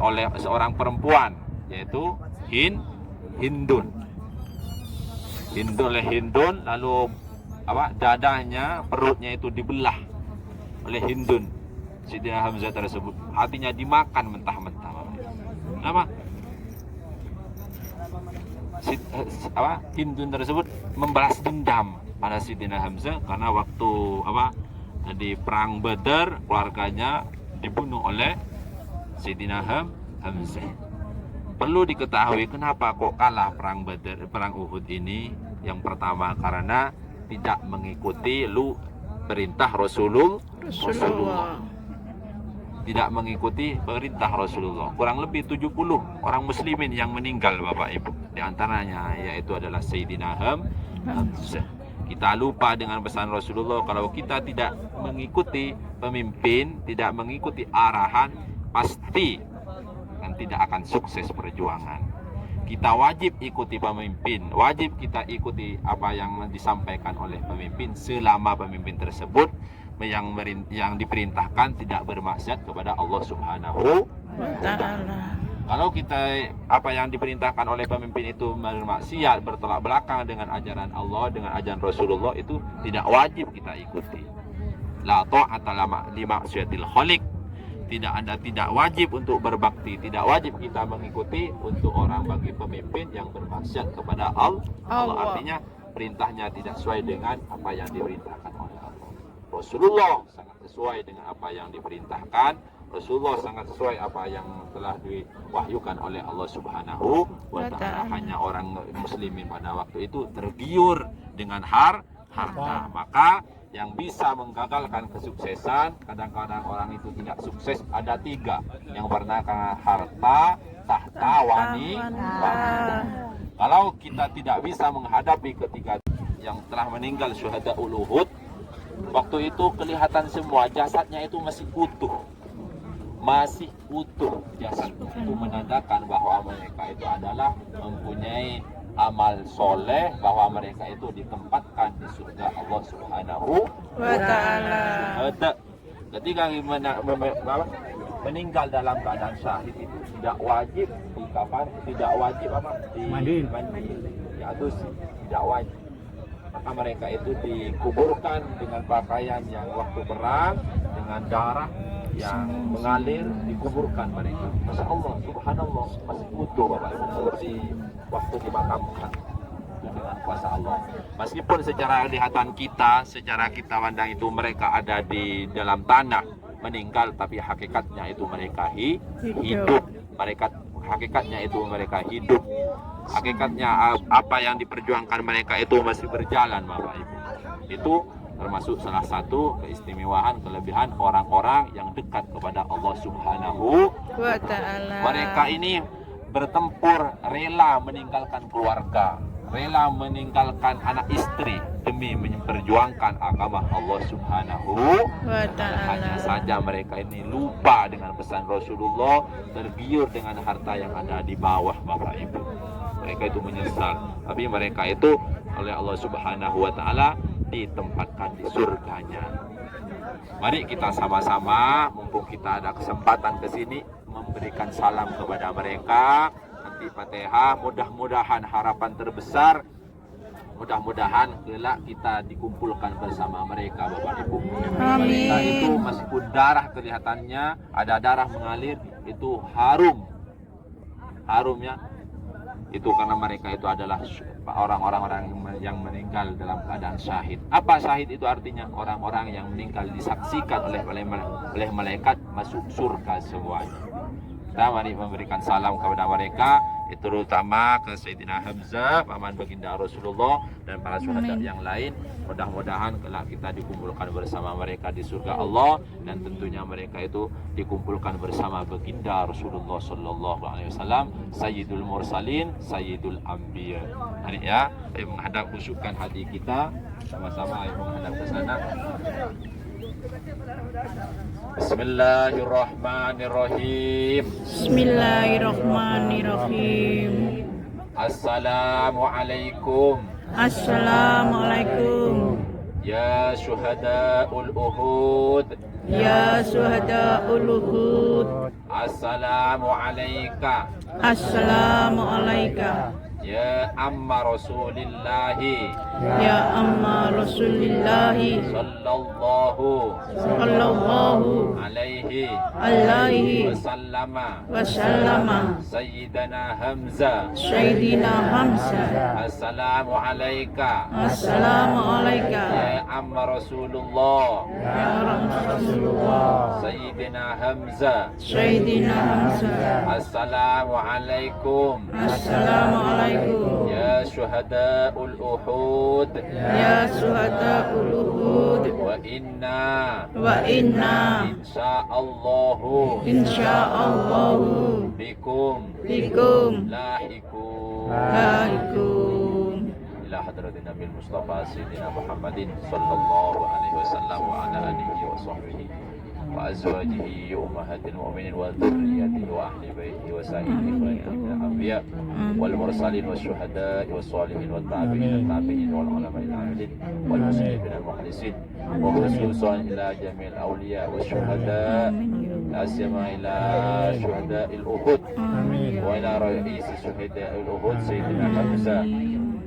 oleh seorang perempuan, yaitu Hindun. Hindun, lalu dadanya, perutnya itu dibelah oleh Hindun. Sayyidina Hamzah tersebut, hatinya dimakan mentah-mentah. Kenapa? Hindun tersebut membalas dendam pada Sayyidina Hamzah karena waktu di perang Badar keluarganya dibunuh oleh Sayyidina Hamzah. Perlu diketahui kenapa kok kalah perang Badar, perang Uhud ini. Yang pertama karena tidak mengikuti perintah Rasulullah. Tidak mengikuti perintah Rasulullah. Kurang lebih 70 orang muslimin yang meninggal Bapak Ibu. Di antaranya yaitu adalah Sayyidina Hamzah. Kita lupa dengan pesan Rasulullah, kalau kita tidak mengikuti pemimpin, tidak mengikuti arahan, pasti kan tidak akan sukses perjuangan. Kita wajib ikuti pemimpin, wajib kita ikuti apa yang disampaikan oleh pemimpin selama pemimpin tersebut yang diperintahkan tidak bermaksiat kepada Allah Subhanahu wa Ta'ala. Kalau kita apa yang diperintahkan oleh pemimpin itu bermaksiat, bertolak belakang dengan ajaran Allah, dengan ajaran Rasulullah, itu tidak wajib kita ikuti. La ta'ata li maksiatil khaliq. Tidak wajib untuk berbakti, tidak wajib kita mengikuti untuk orang bagi pemimpin yang bermaksiat kepada Allah. Artinya perintahnya tidak sesuai dengan apa yang diperintahkan oleh Allah. Rasulullah sangat sesuai dengan apa yang diperintahkan. Rasulullah sangat sesuai apa yang telah diwahyukan oleh Allah Subhanahu wa Ta'ala. Hanya orang muslimin pada waktu itu tergiur dengan harta. Maka yang bisa menggagalkan kesuksesan, kadang-kadang orang itu tidak sukses, ada 3. Yang pertama karena harta, tahta, wanita. Kalau kita tidak bisa menghadapi ketiga yang telah meninggal syuhada Uhud, waktu itu kelihatan semua jasadnya itu masih utuh jasad. Itu menandakan bahwa mereka itu adalah mempunyai amal soleh, bahwa mereka itu ditempatkan di surga Allah Subhanahu wa Ta'ala. Ketika meninggal dalam keadaan syahid itu tidak wajib dikafan, tidak wajib mandi. Ya itu tidak wajib. Maka mereka itu dikuburkan dengan pakaian yang waktu perang, dengan darah yang mengalir, dikuburkan mereka. Masya Allah, subhanallah, masih utuh Bapak Ibu, seperti waktu dimakamkan dengan kuasa Allah. Meskipun secara kelihatan kita, secara kita pandang itu mereka ada di dalam tanah meninggal, tapi hakikatnya itu mereka hidup. Hakikatnya itu mereka hidup. Hakikatnya apa yang diperjuangkan mereka itu masih berjalan Bapak Ibu. Itu termasuk salah satu keistimewaan, kelebihan orang-orang yang dekat kepada Allah Subhanahu wa Ta'ala. Mereka ini bertempur, rela meninggalkan keluarga, rela meninggalkan anak istri demi memperjuangkan agama Allah Subhanahu wa Ta'ala. Hanya saja mereka ini lupa dengan pesan Rasulullah, tergiur dengan harta yang ada di bawah Bapak Ibu. Mereka itu menyesal, tapi mereka itu oleh Allah Subhanahu wa Ta'ala ditempatkan di surganya. Mari kita sama-sama, mumpung kita ada kesempatan ke sini, memberikan salam kepada mereka. Nanti Fatihah, mudah-mudahan harapan terbesar, mudah-mudahan kelak kita dikumpulkan bersama mereka Bapak Ibu. Amin. Mereka itu meskipun darah kelihatannya ada darah mengalir, itu harumnya itu karena mereka itu adalah orang-orang yang meninggal dalam keadaan syahid. Apa syahid itu artinya? Orang-orang yang meninggal disaksikan oleh malaikat masuk surga semuanya. Kita mari memberikan salam kepada mereka. terutama ke Sayyidina Hamzah, paman baginda Rasulullah, dan para syuhada yang lain. Mudah-mudahan kelak kita dikumpulkan bersama mereka di surga Allah, dan tentunya mereka itu dikumpulkan bersama baginda Rasulullah sallallahu alaihi wasallam, Sayyidul Mursalin, Sayyidul Anbiya. Hari ya, ayo menghadap, khusyukkan hati kita sama-sama, ayo menghadap ke sana. Bismillahirrahmanirrahim. Bismillahirrahmanirrahim. Assalamualaikum. Assalamualaikum. Ya syuhada'ul Uhud. Ya syuhada'ul Uhud. Assalamualaika. Assalamualaika. Ya amma Rasulillahi Ya amma Rasulillahi sallallahu sallallahu alaihi alaihi wasallama. wasallama. Sayyidina Hamzah. Sayyidina Hamzah. Assalamu alaika. Assalamualaika. Ya amma Rasulullah. Ya Rasulullah. Sayyidina Hamzah. Sayyidina Hamzah. Assalamualaikum. Assalamualaikum. Ya syuhada'ul Uhud. Ya syuhada'ul Uhud. Wa inna insyaallahu bikum lahikum. Ila hadratin Nabi Mustafa Sayyidina Muhammadin sallallahu alaihi wasallam wa ala alihi wa sahbihi wa azwajihi ummahatil mu'minin wa dzurriyyatihi wa ahli baitihi wa sa'iril anbiya wal mursalin wasyuhada'i wassalihin wat tabi'in wal ulama'il 'amilin wal muslimin wal mukhlisin wa khususan ila jami'il awliya wasyuhada' la siyama ila syuhada'il Uhud wa ila ra'is syuhada'il Uhud Sayyidina Hamzah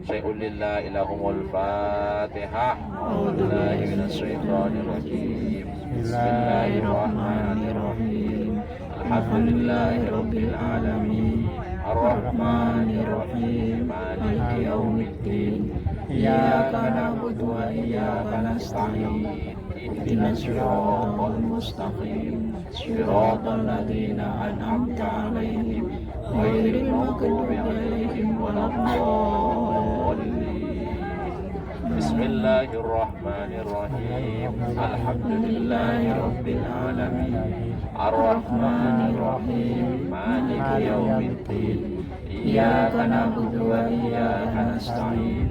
syai'un lillah ilahumul fatihah. A'udzubillahi minasyaitonir rajim. Bismillahirrahmanirrahim. Alhamdulillahi rabbil alamin. Arrahmanir rahim. Maliki yaumiddin. Iyyaka na'budu wa iyyaka nasta'in. Ihdinas siratal mustaqim. Siratal ladzina an'amta 'alaihim ghairil maghdubi 'alaihim waladdallin. Bismillahirrahmanirrahim. Alhamdulillahi rabbil alamin. Arrahmanir rahim. Maliki yaumiddin. Iyyaka na'budu wa iyyaka nasta'in.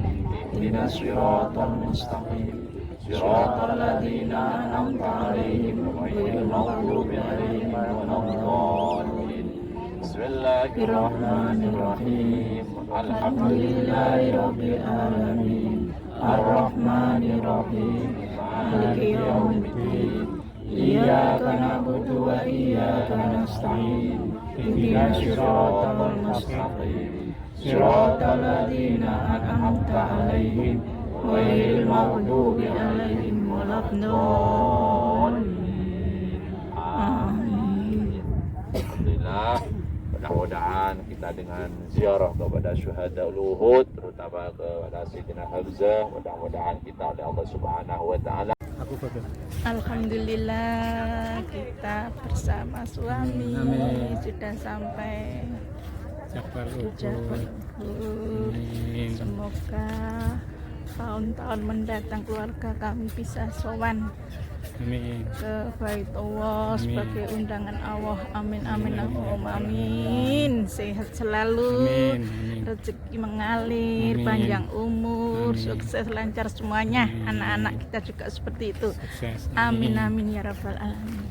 Ihdinas siratal mustaqim. Siratal ladzina an'amta 'alaihim ghairil maghdubi 'alaihim waladdallin. Bismillahirrahmanirrahim. Alhamdulillahi rabbil alamin. Ar-Rahmanir Rahim. Maliki yaumiddin. Iyyaka na'budu wa iyyaka nasta'in. Ihdinas siratal mustaqim. Siratal ladzina an'amta 'alaihim ghairil maghdubi 'alaihim waladdallin. Amin. Alhamdulillah. Mudah-mudahan kita dengan ziarah kepada syuhada Uhud, terutama kepada Sayyidina Hamzah, mudah-mudahan kita oleh Allah Subhanahu wa taala. Alhamdulillah kita bersama suami sudah sampai Jabal Uhud. Semoga tahun-tahun mendatang keluarga kami bisa sowan ke Baitullah sebagai undangan Allah. Amin amin Allahumma amin. Sehat selalu, rezeki mengalir, panjang umur, sukses lancar semuanya. Anak-anak kita juga seperti itu. Amin amin ya rabbal alamin.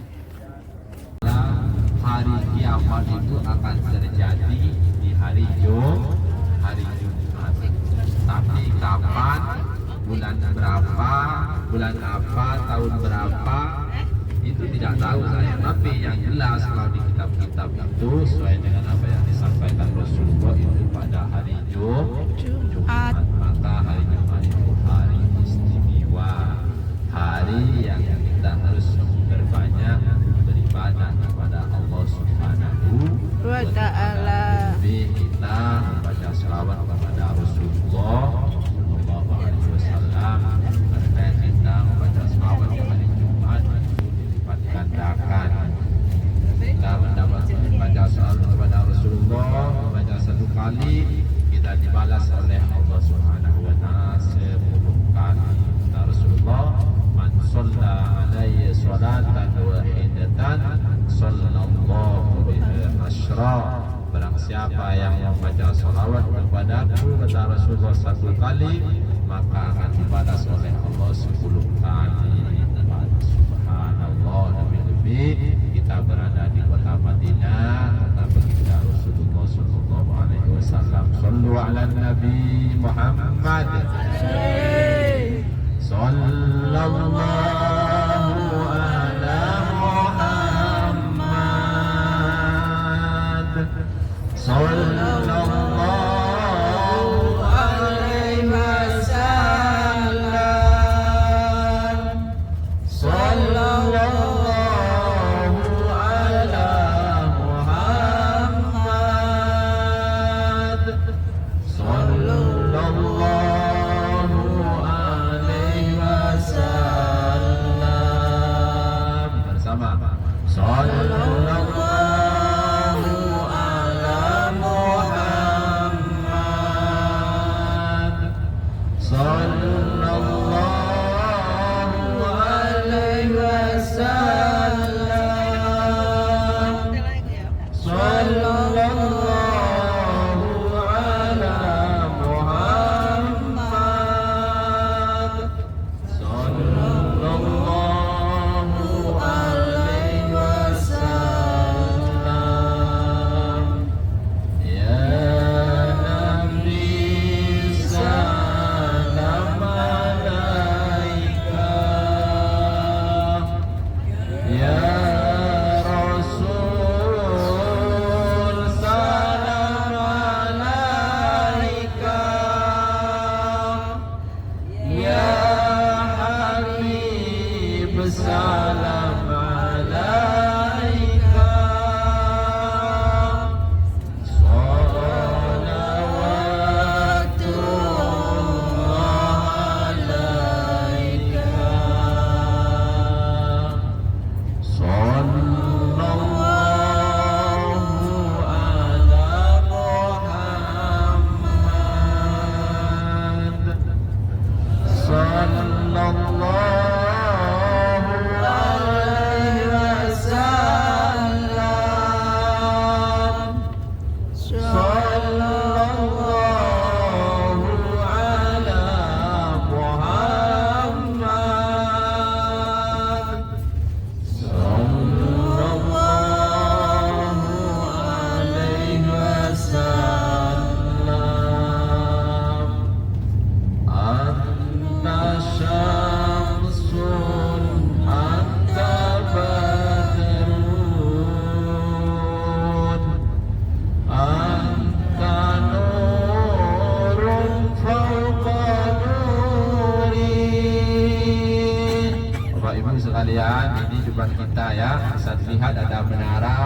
Hari kiamat itu akan terjadi di hari Jumat. Tapi kapan, bulan berapa, bulan apa, tahun berapa, itu tidak tahu saya. Tapi yang jelas kalau di kitab-kitab itu sesuai dengan apa yang disampaikan Rasulullah itu pada hari Jumat. Maka hari Jumat itu hari istimewa, hari yang kita harus berbanyak beribadah kepada Allah Subhanahu wa ta'ala. Lebih kita membaca selawat kepada Rasulullah Sallallahu Alaihi Wasallam, karena kita membaca selawat di hari Jumat itu dilipat gandakan. Kita mendapat membaca selawat kepada kepada Rasulullah 1 kali, maka akan dibalas oleh Allah 10 kali. Subhanallah, lebih-lebih kita berada di kota Madinah karena baginda Rasulullah sallallahu alaihi wasallam. Shallu ala Nabi Muhammad sallallahu ala Muhammad sallallahu alaihi wasallam sallallahu ala Muhammad sallallahu alaihi wasallam. Bersama sallallahu ala Muhammad sallallahu alaihi wasallam sallallahu ala Muhammad sallallahu alaihi wasallam. Ya Nabi salam alaika, ya Rasul salam alaika, ya Habib salam alaika, salawatullah alaika, sallallahu ala Muhammad sallallahu alaihi wasallam sallallahu ala Muhammad sallallahu alaihi wasallam. Anta syamsun anta badrun anta nurun fawqa nuri. Bapak Ibu sekalian, ini depan kita ya, bisa dilihat ada menara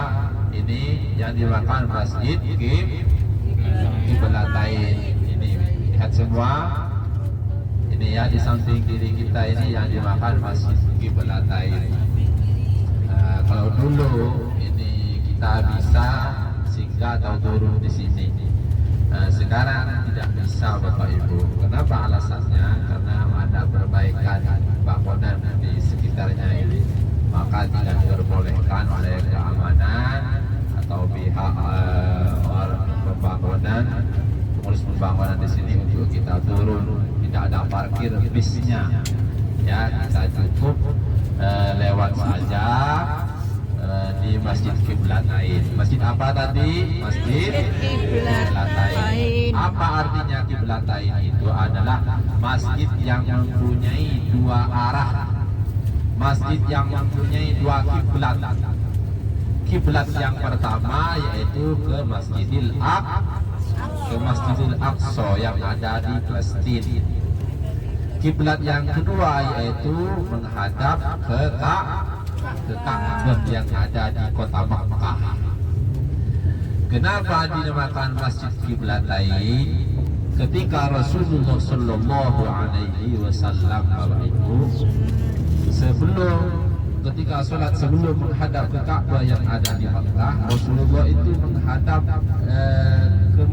ini yang dimakan Masjid Qiblatain. Ini lihat semua. Ini ya, di samping kiri kita ini yang dimakan Masjid Qiblatain. Kalau dulu ini kita bisa singgah atau turun di sini. Sekarang tidak bisa Bapak Ibu. Kenapa alasannya? Karena ada perbaikan bangunan di sekitarnya ini, maka tidak diperbolehkan oleh keamanan atau pihak pembangunan, pengurus pembangunan di sini untuk kita turun. Tidak ada parkir bisnya, ya kita cukup lewat saja di Masjid Qiblatain. Masjid apa tadi? Masjid Qiblatain. Apa artinya Qiblatain? Itu adalah masjid yang mempunyai dua arah, masjid yang mempunyai dua kiblat. Kiblat yang pertama yaitu ke Masjidil Aqsa yang ada di Palestina. Kiblat yang kedua yaitu menghadap ke Ka'bah yang ada di kota Makkah. Kenapa dinamakan Masjid Qiblatain? Ketika Rasulullah sallallahu alaihi wasallam ketika sholat sebelum menghadap ke Ka'bah yang ada di Makkah, Rasulullah itu menghadap ke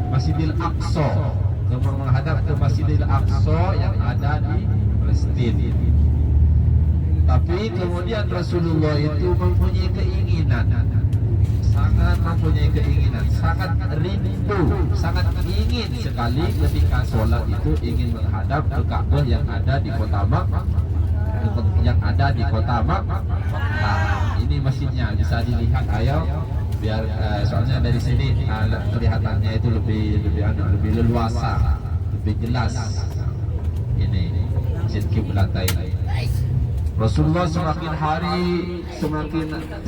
Masjidil Aqsa, menghadap ke Masjidil Aqsa yang ada di Palestina. Tapi kemudian Rasulullah itu mempunyai keinginan, sangat mempunyai keinginan, sangat rindu, sangat ingin sekali ketika sholat itu ingin menghadap ke Ka'bah yang ada di kota Makkah. Nah, ini masjidnya bisa dilihat, ayo biar soalnya dari sini kelihatannya itu lebih leluasa, lebih jelas. Ini masjid Qiblatain. Rasulullah semakin hari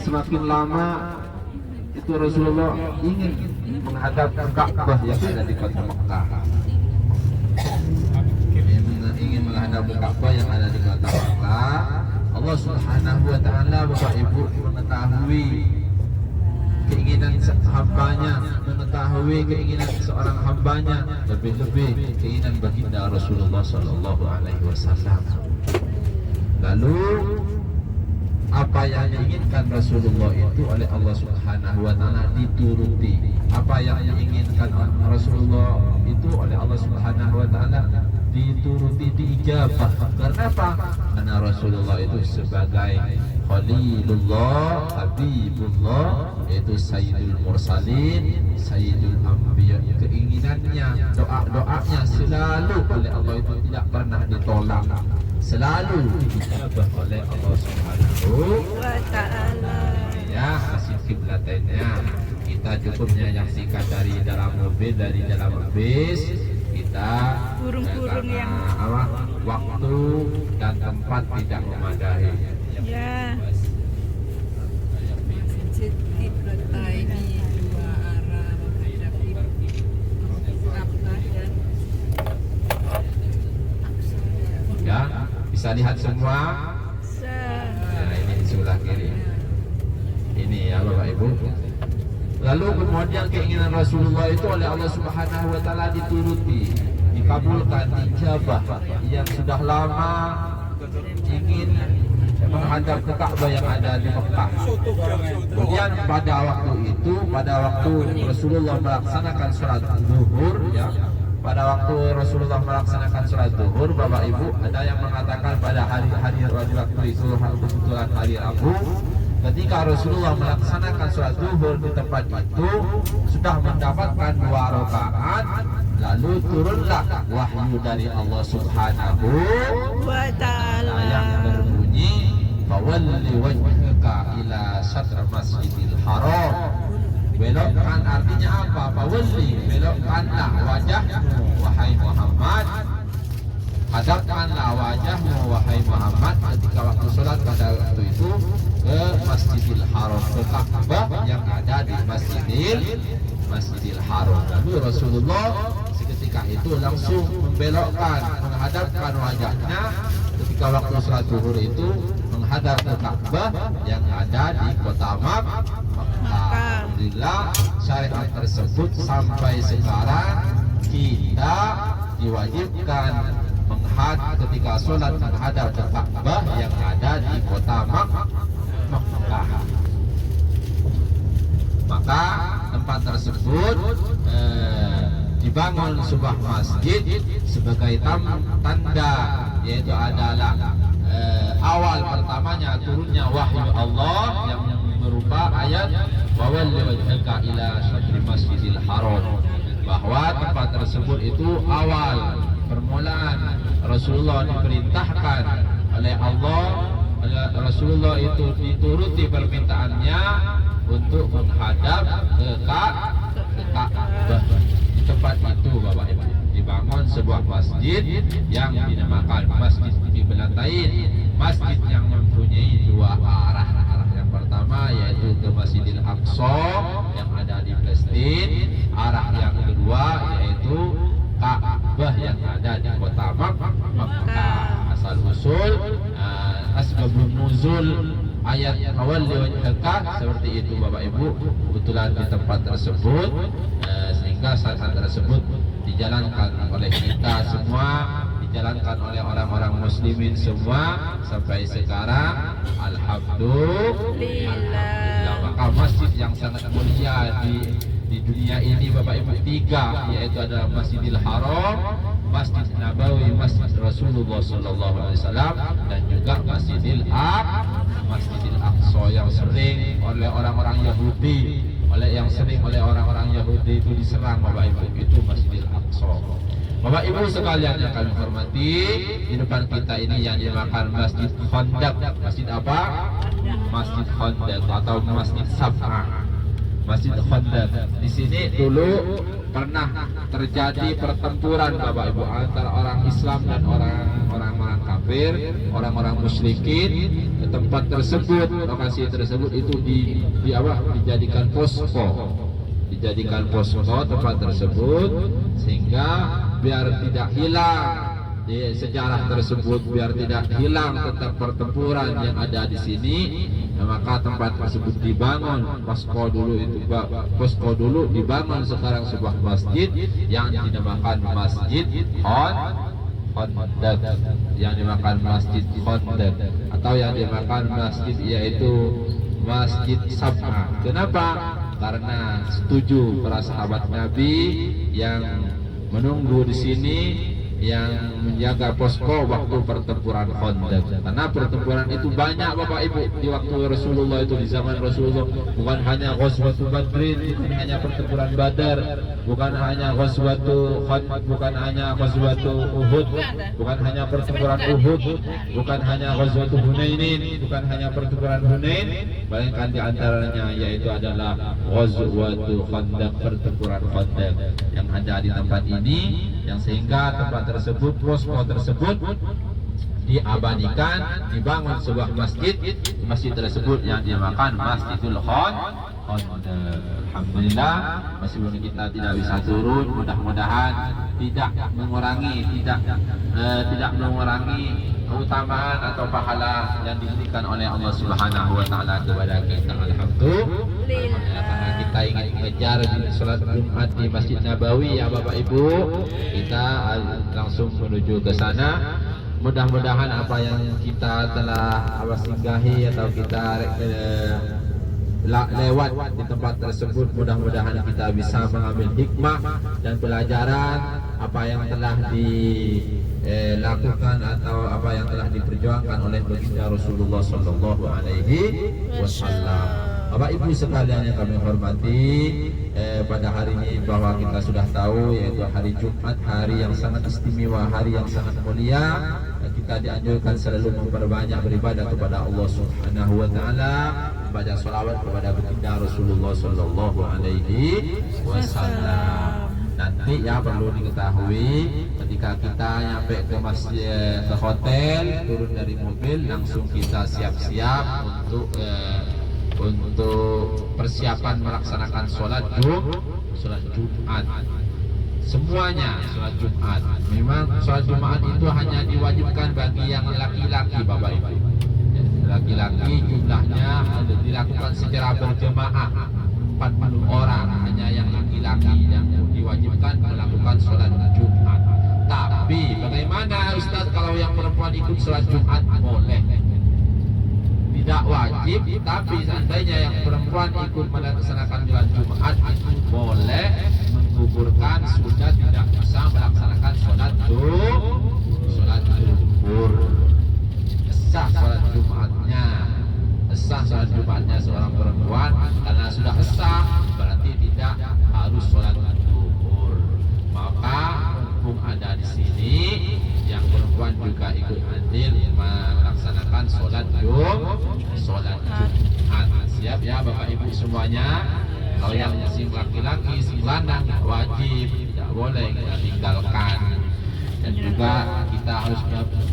semakin lama itu Rasulullah ingin menghadap Ka'bah yang ada di kota Mekah. Ingin menghadap Ka'bah yang ada di kota Mekah. Allah Subhanahu wa taala, Bapak Ibu, mengetahui keinginan hambanya, mengetahui keinginan seorang hambanya, lebih-lebih keinginan baginda Rasulullah sallallahu alaihi wasallam. Lalu apa yang diinginkan Rasulullah itu oleh Allah Subhanahu wa taala dituruti. Apa yang diinginkan Rasulullah itu oleh Allah Subhanahu wa taala dituruti, diijabah. Karena apa? Karena Rasulullah itu sebagai Khalilullah, Habibullah, yaitu Sayyidul Mursalin, Sayyidul Anbiya. Keinginannya, doa-doanya selalu oleh Allah itu tidak pernah ditolak, selalu diijabah oleh Allah Subhanahu wa ta'ala. Ya, masjid Qiblatain-nya kita cukupnya nyaksikan dari dalam mobil, dari dalam bis. Kita Burung-burung yang waktu dan tempat tidak memadai. ya. Masjid Qiblatain dua arah menghadap Ka'bah dan Ya, bisa lihat semua. Nah, ini di sebelah kiri. Ini ya Bapak Ibu. Lalu kemudian keinginan Rasulullah itu oleh Allah Subhanahu wa taala dituruti, dikabulkan, dijabah. Yang sudah lama ingin menghadap ke Ka'bah yang ada di Mekah. Kemudian pada waktu Rasulullah melaksanakan sholat zuhur, ya. Pada waktu Rasulullah melaksanakan sholat zuhur, Bapak Ibu, ada yang mengatakan pada hari waktu itu kebetulan hari Rabu, ketika Rasulullah melaksanakan sholat zuhur di tempat itu sudah mendapatkan 2 rakaat, lalu turunlah wahyu dari Allah Subhanahu Wa ta'ala. yang berbunyi, fawalli wajhaka ila syatr masjidil haram. Belokkan artinya apa? Fawalli, belokkanlah wajahmu wahai Muhammad, hadapkanlah wajahmu wahai Muhammad ketika waktu sholat pada waktu itu ke Masjidil Haram, ke Ka'bah yang ada di Masjidil Haram. Lalu Rasulullah seketika itu langsung menghadapkan wajahnya ketika waktu sholat zuhur itu menghadap ke Ka'bah yang ada di kota Makkah. Alhamdulillah syariat tersebut sampai sekarang kita diwajibkan ketika sholat menghadap ke Ka'bah yang ada di kota Makkah. Maka tempat tersebut dibangun sebuah masjid sebagai tanda, yaitu adalah awal pertamanya turunnya wahyu Allah yang berupa ayat wawalli wajhaka ila syatri masjidil haram, bahwa tempat tersebut itu awal permulaan Rasulullah diperintahkan oleh Allah. Rasulullah itu dituruti permintaannya untuk menghadap ke Ka'bah. Di tempat itu Bapak Ibu dibangun sebuah masjid yang dinamakan Masjid Qiblatain, masjid yang mempunyai 2 arah. Yang pertama yaitu ke Masjidil Aqsa yang ada di Palestina, arah yang kedua yaitu Ka'bah yang ada di kota Makkah. Asal usul asbabun nuzul ayat awal wajhaka seperti itu Bapak Ibu, kebetulan di tempat tersebut, sehingga syariat tersebut dijalankan oleh kita semua, dijalankan oleh orang-orang muslimin semua sampai sekarang. Alhamdulillah. Maka masjid yang sangat mulia di dunia ini Bapak Ibu 3, yaitu adalah Masjidil Haram, Masjid Nabawi, Masjid Rasulullah Sallallahu Alaihi Wasallam, dan juga Masjidil Aqsa yang sering oleh orang-orang Yahudi, yang sering oleh orang-orang Yahudi itu diserang Bapak Ibu, itu Masjidil Aqsa. Bapak Ibu sekalian yang kami hormati, di depan kita ini yang dinamakan Masjid Khandaq. Masjid apa? Masjid Khandaq atau Masjid Sab'ah. Masjid Khandaq. Di sini dulu pernah terjadi pertempuran Bapak Ibu antara orang Islam dan orang-orang kafir, orang-orang musyrikin. Tempat tersebut, lokasi tersebut itu dijadikan posko. Dijadikan posko tempat tersebut sehingga biar tidak hilang di sejarah tersebut, biar tidak hilang tentang pertempuran yang ada di sini, maka tempat tersebut dibangun posko dulu dibangun sekarang sebuah masjid yang dinamakan Masjid Khandaq, yang dinamakan Masjid Khandaq atau yang dinamakan masjid yaitu Masjid Sab'ah. Kenapa? Karena setuju para sahabat Nabi yang menunggu di sini, yang menjaga posko waktu pertempuran Khandaq. Karena pertempuran itu banyak Bapak Ibu di waktu Rasulullah itu, di zaman Rasulullah. Bukan hanya Ghazwatul Badrin, bukan hanya pertempuran Badar, bukan hanya Ghazwatul Khandaq, bukan hanya Ghazwatul Uhud, bukan hanya pertempuran Uhud, bukan hanya Ghazwatul Hunainin, bukan hanya pertempuran Hunain, melainkan di antaranya yaitu adalah Ghazwatul Khandaq, pertempuran Khandaq yang ada di tempat ini, yang sehingga tempat tersebut, posko tersebut diabadikan, dibangun sebuah masjid. Masjid tersebut yang dinamakan Masjidul Khandaq. Alhamdulillah, meskipun kita tidak bisa turun, mudah-mudahan tidak mengurangi keutamaan atau pahala yang diberikan oleh Allah Subhanahu wa taala kepada kita. Alhamdulillah. Karena kita ingin mengejar salat Jumat di Masjid Nabawi ya Bapak Ibu, kita langsung menuju ke sana. Mudah-mudahan apa yang kita telah singgahi atau kita lewat di tempat tersebut, mudah-mudahan kita bisa mengambil hikmah dan pelajaran apa yang telah dilakukan atau apa yang telah diperjuangkan oleh baginda Rasulullah Sallallahu Alaihi Wasallam. Bapak Ibu sekalian yang kami hormati, pada hari ini bahwa kita sudah tahu yaitu hari Jumat, hari yang sangat istimewa, hari yang sangat mulia. Kita dianjurkan selalu memperbanyak beribadah kepada Allah Subhanahu wa taala, membaca salawat kepada baginda Rasulullah Sallallahu Alaihi Wasallam. Nanti ya perlu diketahui, ketika kita nyampe ke masjid, ke hotel, turun dari mobil, langsung kita siap-siap untuk persiapan melaksanakan sholat Jumat. Semuanya sholat Jumat. Memang sholat Jumat itu hanya diwajibkan bagi yang laki-laki Bapak Ibu. Laki-laki jumlahnya dilakukan secara berjemaah 40 orang, hanya yang laki-laki yang diwajibkan melakukan sholat Jumat. Tapi bagaimana Ustaz kalau yang perempuan ikut sholat Jumat? Boleh. Tidak wajib, tapi seandainya yang perempuan ikut melaksanakan sholat Jumat itu boleh menggugurkan sudah tidak bisa melaksanakan sholat zuhur. Sah sholat Jumatnya seorang perempuan, karena sudah sah berarti tidak harus sholat zuhur. Maka mumpung ada di sini yang perempuan juga ikut andil melaksanakan sholat Jumat. Siap ya Bapak Ibu semuanya. Kalau yang si laki-laki, si lanang wajib, tidak boleh kita tinggalkan. Dan juga kita harus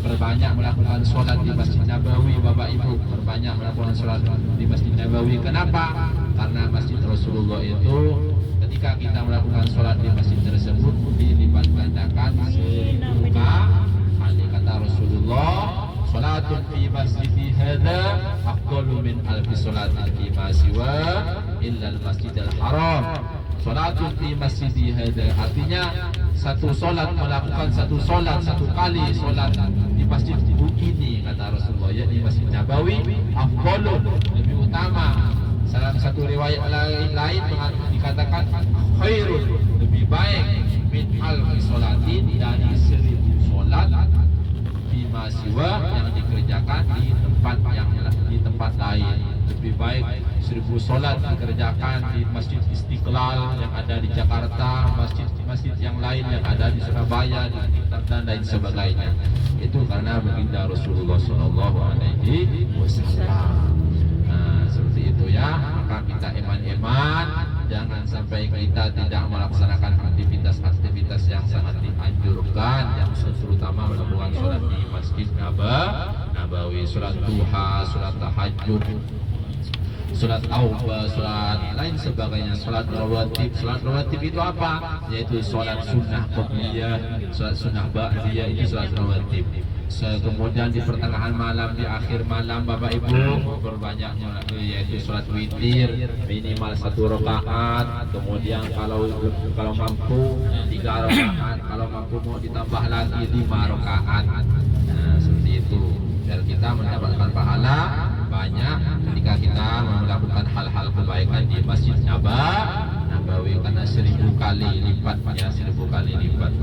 berbanyak melakukan sholat di Masjid Nabawi Bapak Ibu, berbanyak melakukan sholat di Masjid Nabawi. Kenapa? Karena Masjid Rasulullah itu ketika kita melakukan sholat di masjid tersebut dilipat gandakan 1000 kali. Kata Rasulullah, sholatun fi masjidi hadza afdalu min alfi sholatin fi ma siwa illa al-masjidil haram. Sholatun fi masjidi hadza artinya satu melakukan satu kali sholat di masjid ini, kata Rasulullah, ya di Masjid Nabawi, afdalu, lebih utama. Salah satu riwayat lain dikatakan khairun, lebih baik, min alfi sholatin, dari 1000 sholat bima siwa yang dikerjakan di tempat lain. lebih baik 1000 solat dikerjakan di Masjid Istiqlal yang ada di Jakarta, masjid-masjid yang lain yang ada di Surabaya dan lain sebagainya. Itu karena baginda Rasulullah Shallallahu Alaihi Wasallam. Nah, seperti itu ya. Maka kita iman-iman, jangan sampai kita tidak melaksanakan aktivitas-aktivitas yang sangat dianjurkan, yang terutama melakukan sholat di Masjid Nabawi, sholat duha, sholat tahajud, sholat auba, sholat lain sebagainya, sholat rawatib. Sholat rawatib itu apa? Yaitu sholat sunnah qobliyah, sholat sunnah ba'diyah, itu sholat rawatib. Kemudian di pertengahan malam, di akhir malam Bapak Ibu berbanyaknya yaitu sholat witir minimal 1 rakaat. Kemudian kalau mampu 3 rakaat, kalau mampu mau ditambah lagi 5 rakaat. Nah, seperti itu biar kita mendapatkan pahala banyak ketika kita melakukan hal-hal kebaikan di Masjid Nabawi, karena 1000 kali lipatnya, 1000 kali lipat.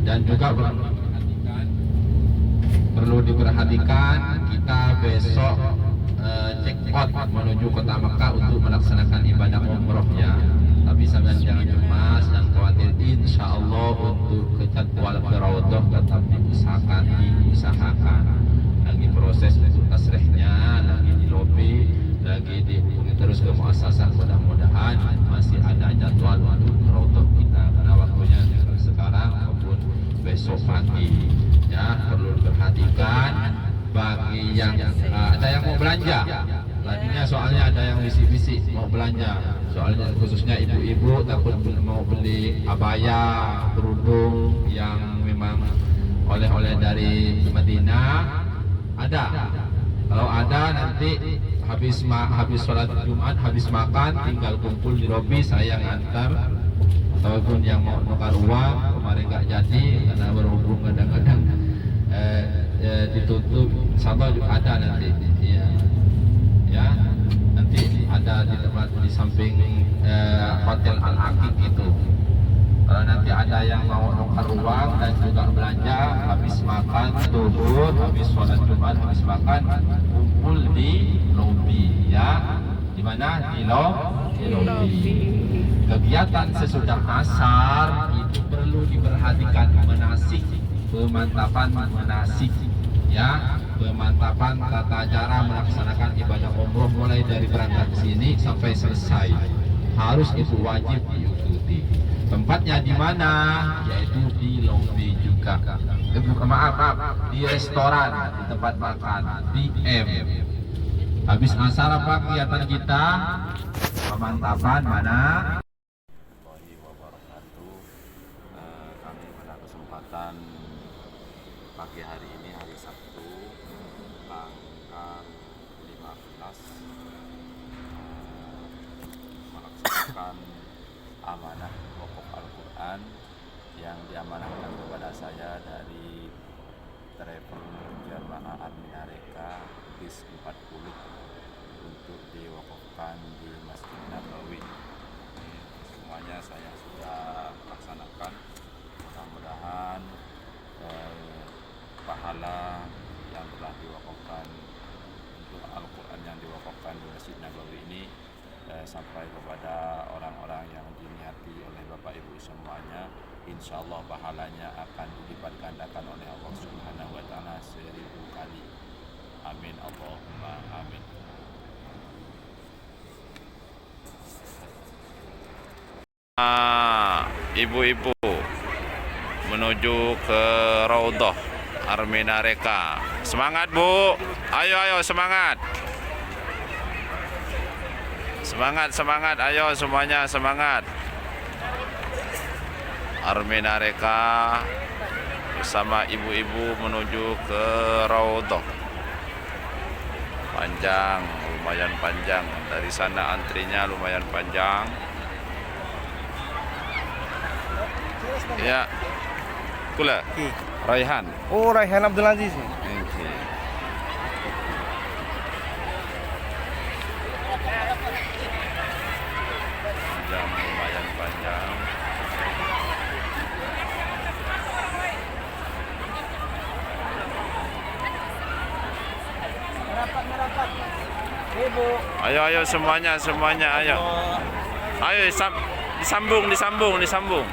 Dan juga perlu diperhatikan kita besok check-out menuju kota Mekah untuk melaksanakan ibadah umrohnya. Tapi sampean jangan cemas dan khawatir, insya Allah untuk ke jadwal Raudhah tetap diusahakan. Lagi proses untuk tasrihnya, lagi di lobi, lagi dihubungi terus ke muassasah. Mudah-mudahan masih ada jadwal untuk Raudhah kita, karena waktunya sekarang maupun besok pagi ya. Perlu diperhatikan bagi yang ada yang mau belanja. Tadinya soalnya ada yang bisik-bisik mau belanja, soalnya khususnya ibu-ibu takut mau beli abaya, kerudung yang memang oleh-oleh dari Madinah. Ada, kalau ada nanti habis sholat Jumat, habis makan tinggal kumpul di lobi, saya ngantar. Ataupun yang mau nukar uang kemarin nggak jadi karena berhubung kadang-kadang ditutup, sama juga ada nanti ya nanti ada di tempat di samping Hotel Al-Aqib itu. Kalau nanti ada yang mau nukar uang dan juga belanja, habis makan zuhur, habis sholat Jumat, habis makan kumpul di lobi ya. Di mana? Di lobi. Kegiatan sesudah asar itu perlu diperhatikan, manasik, pemantapan manasik ya, pemantapan tata cara melaksanakan ibadah umroh mulai dari berangkat sini sampai selesai, harus itu wajib diikuti. Tempatnya di mana? Yaitu di lobi juga. Maaf, di restoran, di tempat makan, di M. Habis asar apa kegiatan kita? Pemantapan mana? Kami pada kesempatan pagi hari ini, hari Sabtu tanggal 15, melaksanakan amanah wakaf Al-Quran yang diamanahkan kepada saya dari travel jamaah Arminareka bis 40 untuk diwakafkan di Masjid Nabawi. Semuanya saya sudah laksanakan. Mudah-mudahan pahala yang telah diwakafkan untuk Al-Quran yang diwakafkan di Masjid Nabawi ini sampai kepada orang-orang yang diniati oleh Bapak Ibu semuanya. Insya Allah pahalanya akan dilipat gandakan oleh Allah Subhanahu wa Ta'ala 1000 kali. Amin, Allahumma amin. Ibu-ibu menuju ke Raudhah Arminareka. Semangat Bu, ayo semangat. Semangat, ayo semuanya semangat. Arminareka bersama ibu-ibu menuju ke Raudhah. Panjang, lumayan panjang. Dari sana antrinya lumayan panjang. Ya, Kula, Raihan. Oh, Raihan Abdul Aziz. Okay. Panjang, lumayan panjang. Ayo, ayo semuanya, semuanya, ayo. Ayo disambung, disambung, disambung.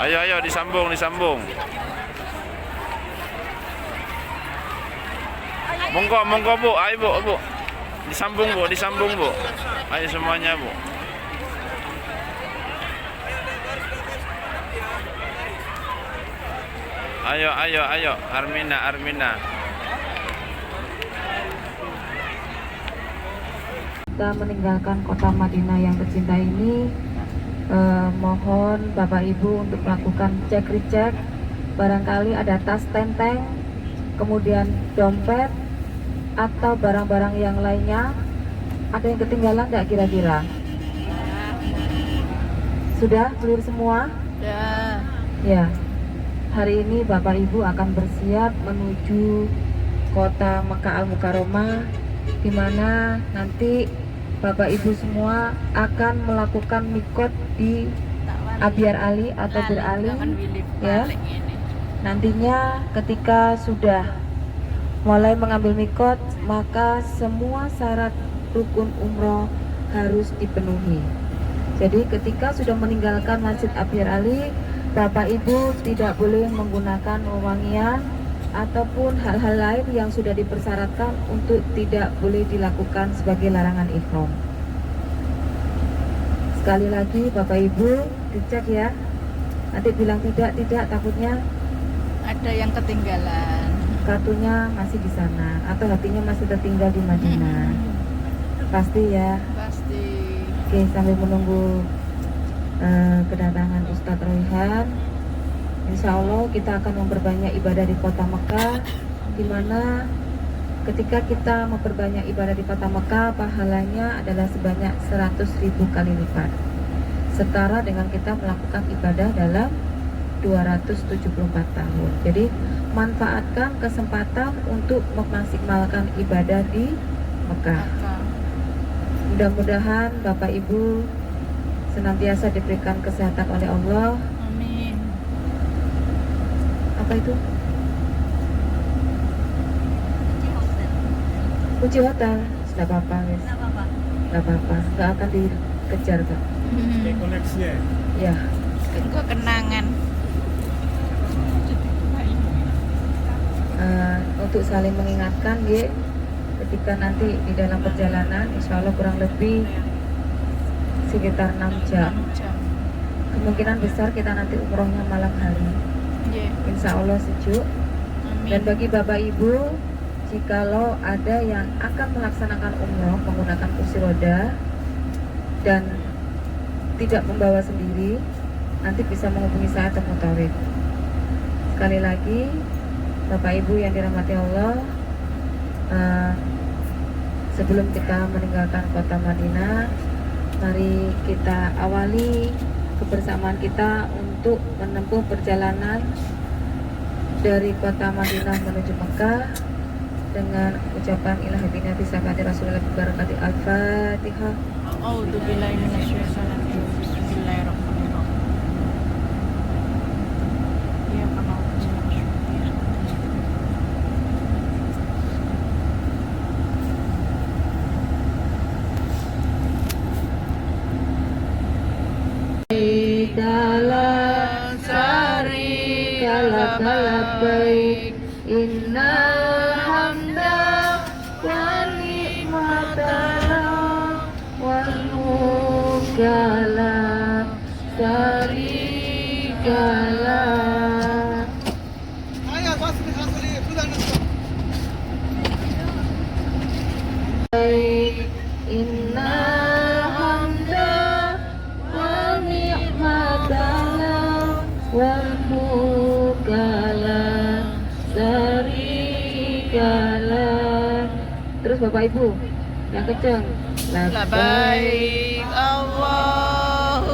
Ayo, ayo disambung, disambung. Monggo, monggo Bu, ayo Bu, Bu. Disambung Bu, disambung Bu. Ayo semuanya Bu. Ayo, ayo, ayo, Armina, Armina. Kita meninggalkan kota Madinah yang tercinta ini, mohon Bapak Ibu untuk melakukan cek recek. Barangkali ada tas tenteng, kemudian dompet atau barang-barang yang lainnya. Ada yang ketinggalan nggak kira-kira? Sudah clear semua? Ya. Ya. Hari ini Bapak Ibu akan bersiap menuju kota Mekah Al-Mukarramah, di mana nanti Bapak Ibu semua akan melakukan mikot di Abyar Ali atau Bir Ali, ya. Nantinya ketika sudah mulai mengambil mikot, maka semua syarat rukun umroh harus dipenuhi. Jadi ketika sudah meninggalkan Masjid Abyar Ali, Bapak Ibu tidak boleh menggunakan wewangian ataupun hal-hal lain yang sudah dipersyaratkan untuk tidak boleh dilakukan sebagai larangan ihram. Sekali lagi Bapak Ibu dicek ya. Nanti bilang tidak takutnya Ada yang ketinggalan. kartunya masih di sana atau hatinya masih tertinggal di Madinah. Pasti ya. Pasti. Oke, sambil menunggu kedatangan Ustadz Royhan, insya Allah kita akan memperbanyak ibadah di kota Mekah, di mana ketika kita memperbanyak ibadah di kota Mekah, pahalanya adalah sebanyak 100.000 kali lipat, setara dengan kita melakukan ibadah dalam 274 tahun. Jadi manfaatkan kesempatan untuk memaksimalkan ibadah di Mekah. Mudah-mudahan Bapak Ibu senantiasa diberikan kesehatan oleh Allah. Amin. Apa itu? Kunci hotel. Tidak apa-apa, guys. Tidak apa-apa. Nggak akan dikejar, Kak. Ya. Tunggu kenangan. Untuk saling mengingatkan, ya, ketika nanti di dalam perjalanan, insya Allah kurang lebih sekitar 6 jam. Kemungkinan besar kita nanti umrohnya malam hari. Insya Allah sejuk. Dan bagi Bapak Ibu, jikalau ada yang akan melaksanakan umroh menggunakan kursi roda dan tidak membawa sendiri, nanti bisa menghubungi saya atau Mutawid. Sekali lagi, Bapak Ibu yang dirahmati Allah, sebelum kita meninggalkan kota Madinah, mari kita awali kebersamaan kita untuk menempuh perjalanan dari kota Madinah menuju Mekah dengan ucapan ilahi binati safati Rasulullah barakati al-Fatihah. A'udzubillahi minasyaitonir rajim. Bismillahirrahmanirrahim. Ya Allah. Dalam sari kalabbaik innal hamda wa ni'mata wal mulkala syarikala. Innal hamda wa ni'mata wal mulkala syarikala. Terus Bapak Ibu yang kenceng. Labbaik Allahumma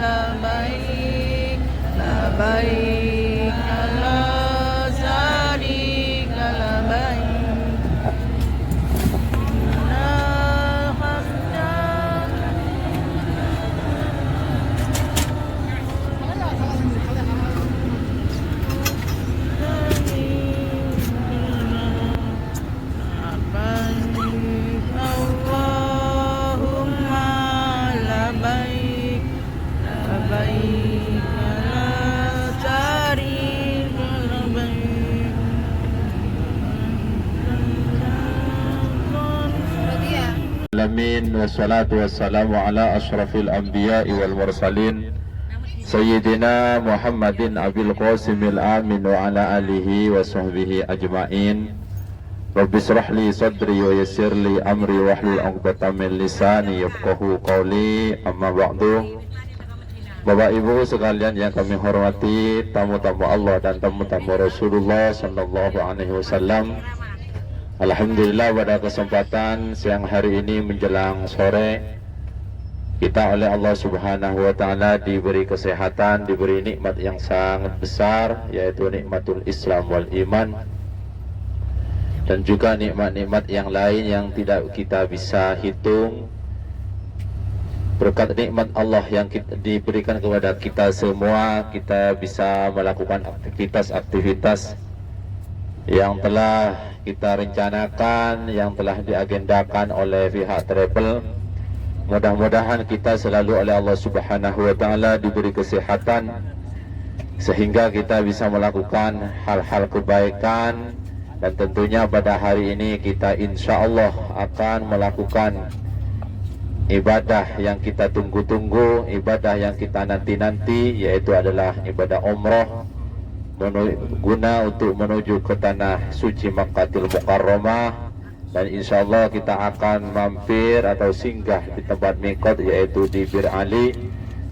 labbaik. Labbaik la syarika labbaik. Innal hamda alamin, wassalatu wassalamu ala asyrafil anbiya'i wal mursalin Sayyidina Muhammadin Abil Qasimil Amin wa ala alihi wa sahbihi ajma'in. Rabbi israh li sadri wa yassir li amri wahlul 'uqdatam min lisani yafqahu qawli. Amma ba'du. Bapak Ibu sekalian yang kami hormati, tamu-tamu Allah dan tamu-tamu Rasulullah sallallahu alaihi wasallam. Alhamdulillah pada kesempatan siang hari ini menjelang sore, kita oleh Allah Subhanahu wa taala diberi kesehatan, diberi nikmat yang sangat besar, yaitu nikmatul Islam wal iman, dan juga nikmat-nikmat yang lain yang tidak kita bisa hitung. Berkat nikmat Allah yang diberikan kepada kita semua, kita bisa melakukan aktivitas-aktivitas yang telah kita rencanakan, yang telah diagendakan oleh pihak travel. Mudah-mudahan kita selalu oleh Allah Subhanahu wa taala diberi kesehatan sehingga kita bisa melakukan hal-hal kebaikan, dan tentunya pada hari ini kita insya Allah akan melakukan ibadah yang kita tunggu-tunggu, ibadah yang kita nanti-nanti, yaitu adalah ibadah umrah guna untuk menuju ke tanah suci Makkahul Mukarramah. Dan insya Allah kita akan mampir atau singgah di tempat mikot, yaitu di Bir Ali.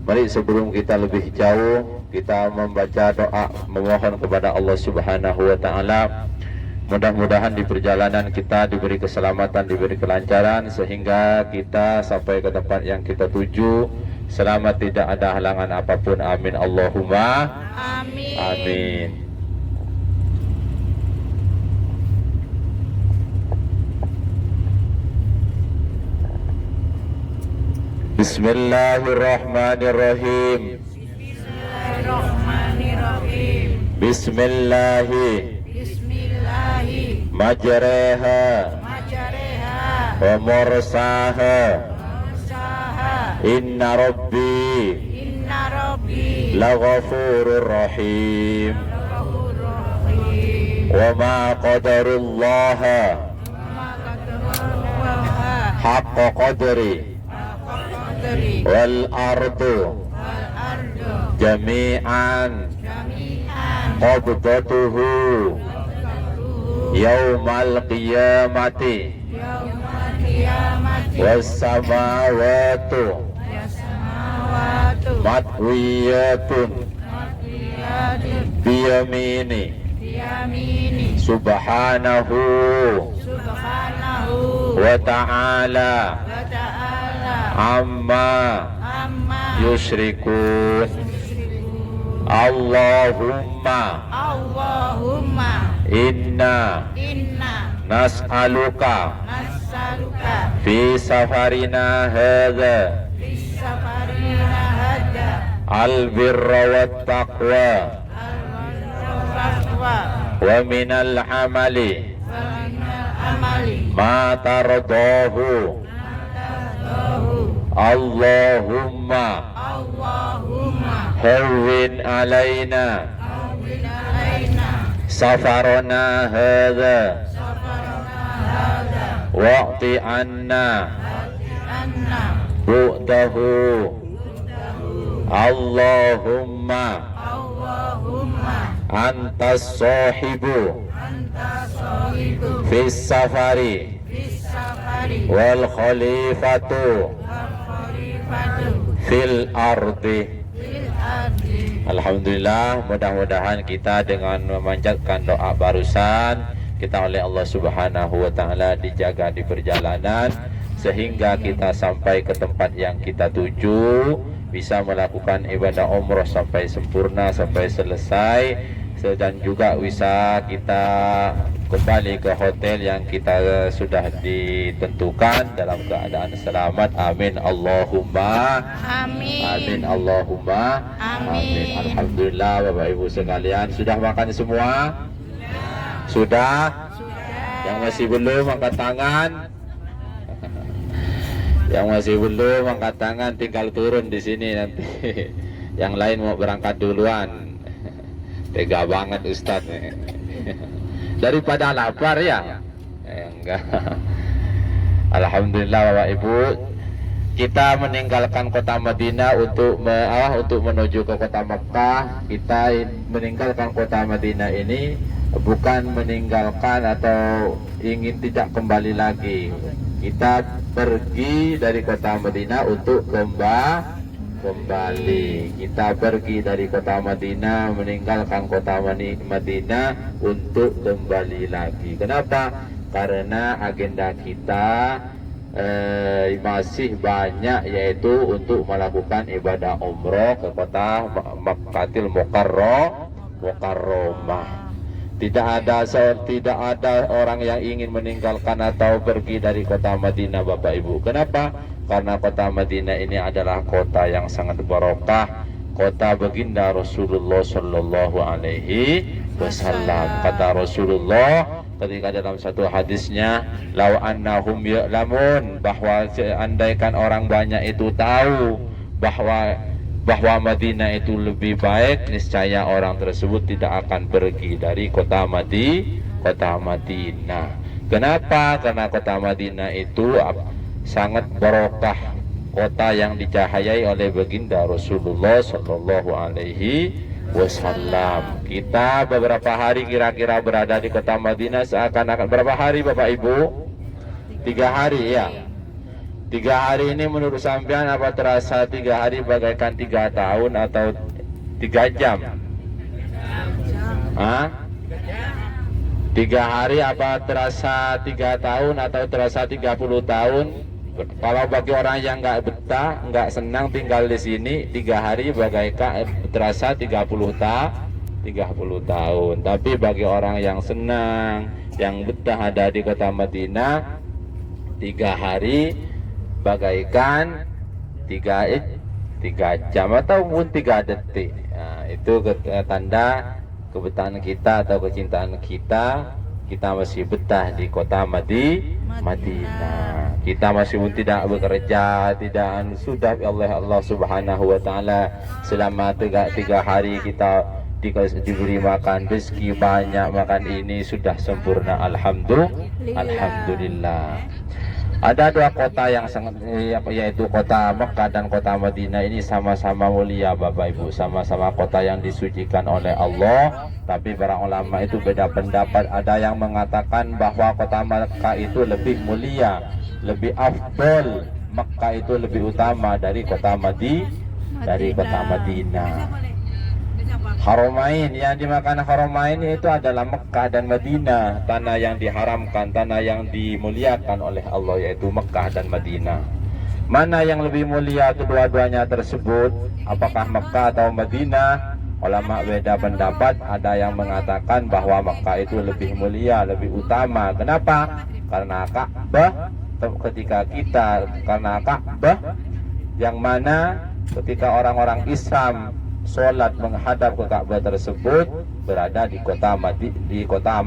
Mari sebelum kita lebih jauh, kita membaca doa memohon kepada Allah Subhanahu wa taala. Mudah-mudahan di perjalanan kita diberi keselamatan, diberi kelancaran, sehingga kita sampai ke tempat yang kita tuju selamat, tidak ada halangan apapun. Amin Allahumma amin. Amin. Bismillahirrahmanirrahim. Bismillahirrahmanirrahim. Bismillahi majreha wa mursaha. Inna Rabbi laghafurur rahim. Wa ma qadarullaha haqqa qadri wal ardu jami'an qabdatuhu yaumal qiyamati was samawatu matwiyatun biyamini subhanahu wa ta'ala amma yusyrikun. Allahumma inna nas'aluka fi safarina hadha al-birra wat taqwa wa minal amali ma tardahu. Allahumma hawwin alaina safarana hadha wa'ti anna bu'dahu. Allahumma antas sahibu fis safari wal khalifatu fil ardi. Alhamdulillah, mudah-mudahan kita dengan memanjatkan doa barusan, kita oleh Allah Subhanahu wa taala dijaga di perjalanan sehingga kita sampai ke tempat yang kita tuju, bisa melakukan ibadah umrah sampai sempurna, sampai selesai, dan juga bisa kita kembali ke hotel yang kita sudah ditentukan dalam keadaan selamat. Amin Allahumma amin. Amin Allahumma amin. Alhamdulillah Bapak Ibu sekalian, sudah makan semua? Sudah? Yang masih belum angkat tangan. Yang masih belum angkat tangan, tinggal turun di sini nanti. Yang lain mau berangkat duluan. Tega banget Ustadz. Daripada lapar ya? Enggak. Alhamdulillah Bapak Ibu, kita meninggalkan kota Madinah untuk menuju ke kota Mekah. Kita meninggalkan kota Madinah ini bukan meninggalkan atau ingin tidak kembali lagi. Kita pergi dari kota Madinah untuk kembali. Kita pergi dari kota Madinah, meninggalkan kota Madinah untuk kembali lagi. Kenapa? Karena agenda kita masih banyak, yaitu untuk melakukan ibadah umroh ke kota Makkahil Mukarramah. Tidak ada orang yang ingin meninggalkan atau pergi dari kota Madinah Bapak Ibu. Kenapa? Karena kota Madinah ini adalah kota yang sangat barokah, kota baginda Rasulullah Shallallahu Alaihi Wasallam. Kata Rasulullah ketika dalam satu hadisnya, lau annahum ya'lamun, bahwa andaikan orang banyak itu tahu bahwa Madinah itu lebih baik, niscaya orang tersebut tidak akan pergi dari kota Madinah. Kenapa? Karena kota Madinah itu sangat barokah, kota yang dicahayai oleh baginda Rasulullah Shallallahu Alaihi Wasallam. Kita beberapa hari kira-kira berada di kota Madinah, seakan-akan berapa hari Bapak Ibu? 3 hari ya. 3 hari ini menurut sampean apa terasa 3 hari bagaikan 3 tahun atau 3 jam? 3 hari apa terasa 3 tahun atau terasa 30 tahun? Kalau bagi orang yang nggak betah, nggak senang tinggal di sini, 3 hari bagaikan terasa 30 tahun. Tapi bagi orang yang senang, yang betah ada di kota Madinah, 3 hari bagaikan 3 jam ataupun 3 detik. Nah, itu tanda kebetahan kita atau kecintaan kita. Kita masih betah di kota Madinah. Kita masih pun tidak bekerja, tidak sudah Allah Subhanahu Wa Taala selama 3 hari kita diberi makan rezeki banyak, makan ini sudah sempurna. Alhamdulillah. Ada 2 kota yang sangat, yaitu kota Mekah dan kota Madinah, ini sama-sama mulia Bapak Ibu, sama-sama kota yang disucikan oleh Allah. Tapi para ulama itu beda pendapat. Ada yang mengatakan bahwa kota Mekah itu lebih mulia, lebih afdol. Mekah itu lebih utama dari kota Madinah. Haramain, yang dimakan Haramain itu adalah Mekah dan Madinah, tanah yang diharamkan, tanah yang dimuliakan oleh Allah, yaitu Mekah dan Madinah. Mana yang lebih mulia kedua-duanya tersebut? Apakah Mekah atau Madinah? Ulama beda pendapat. Ada yang mengatakan bahwa Mekah itu lebih mulia, lebih utama. Kenapa? Karena Ka'bah, karena Ka'bah yang mana ketika orang-orang Islam sholat menghadap ke Ka'bah tersebut berada di kota Mekah,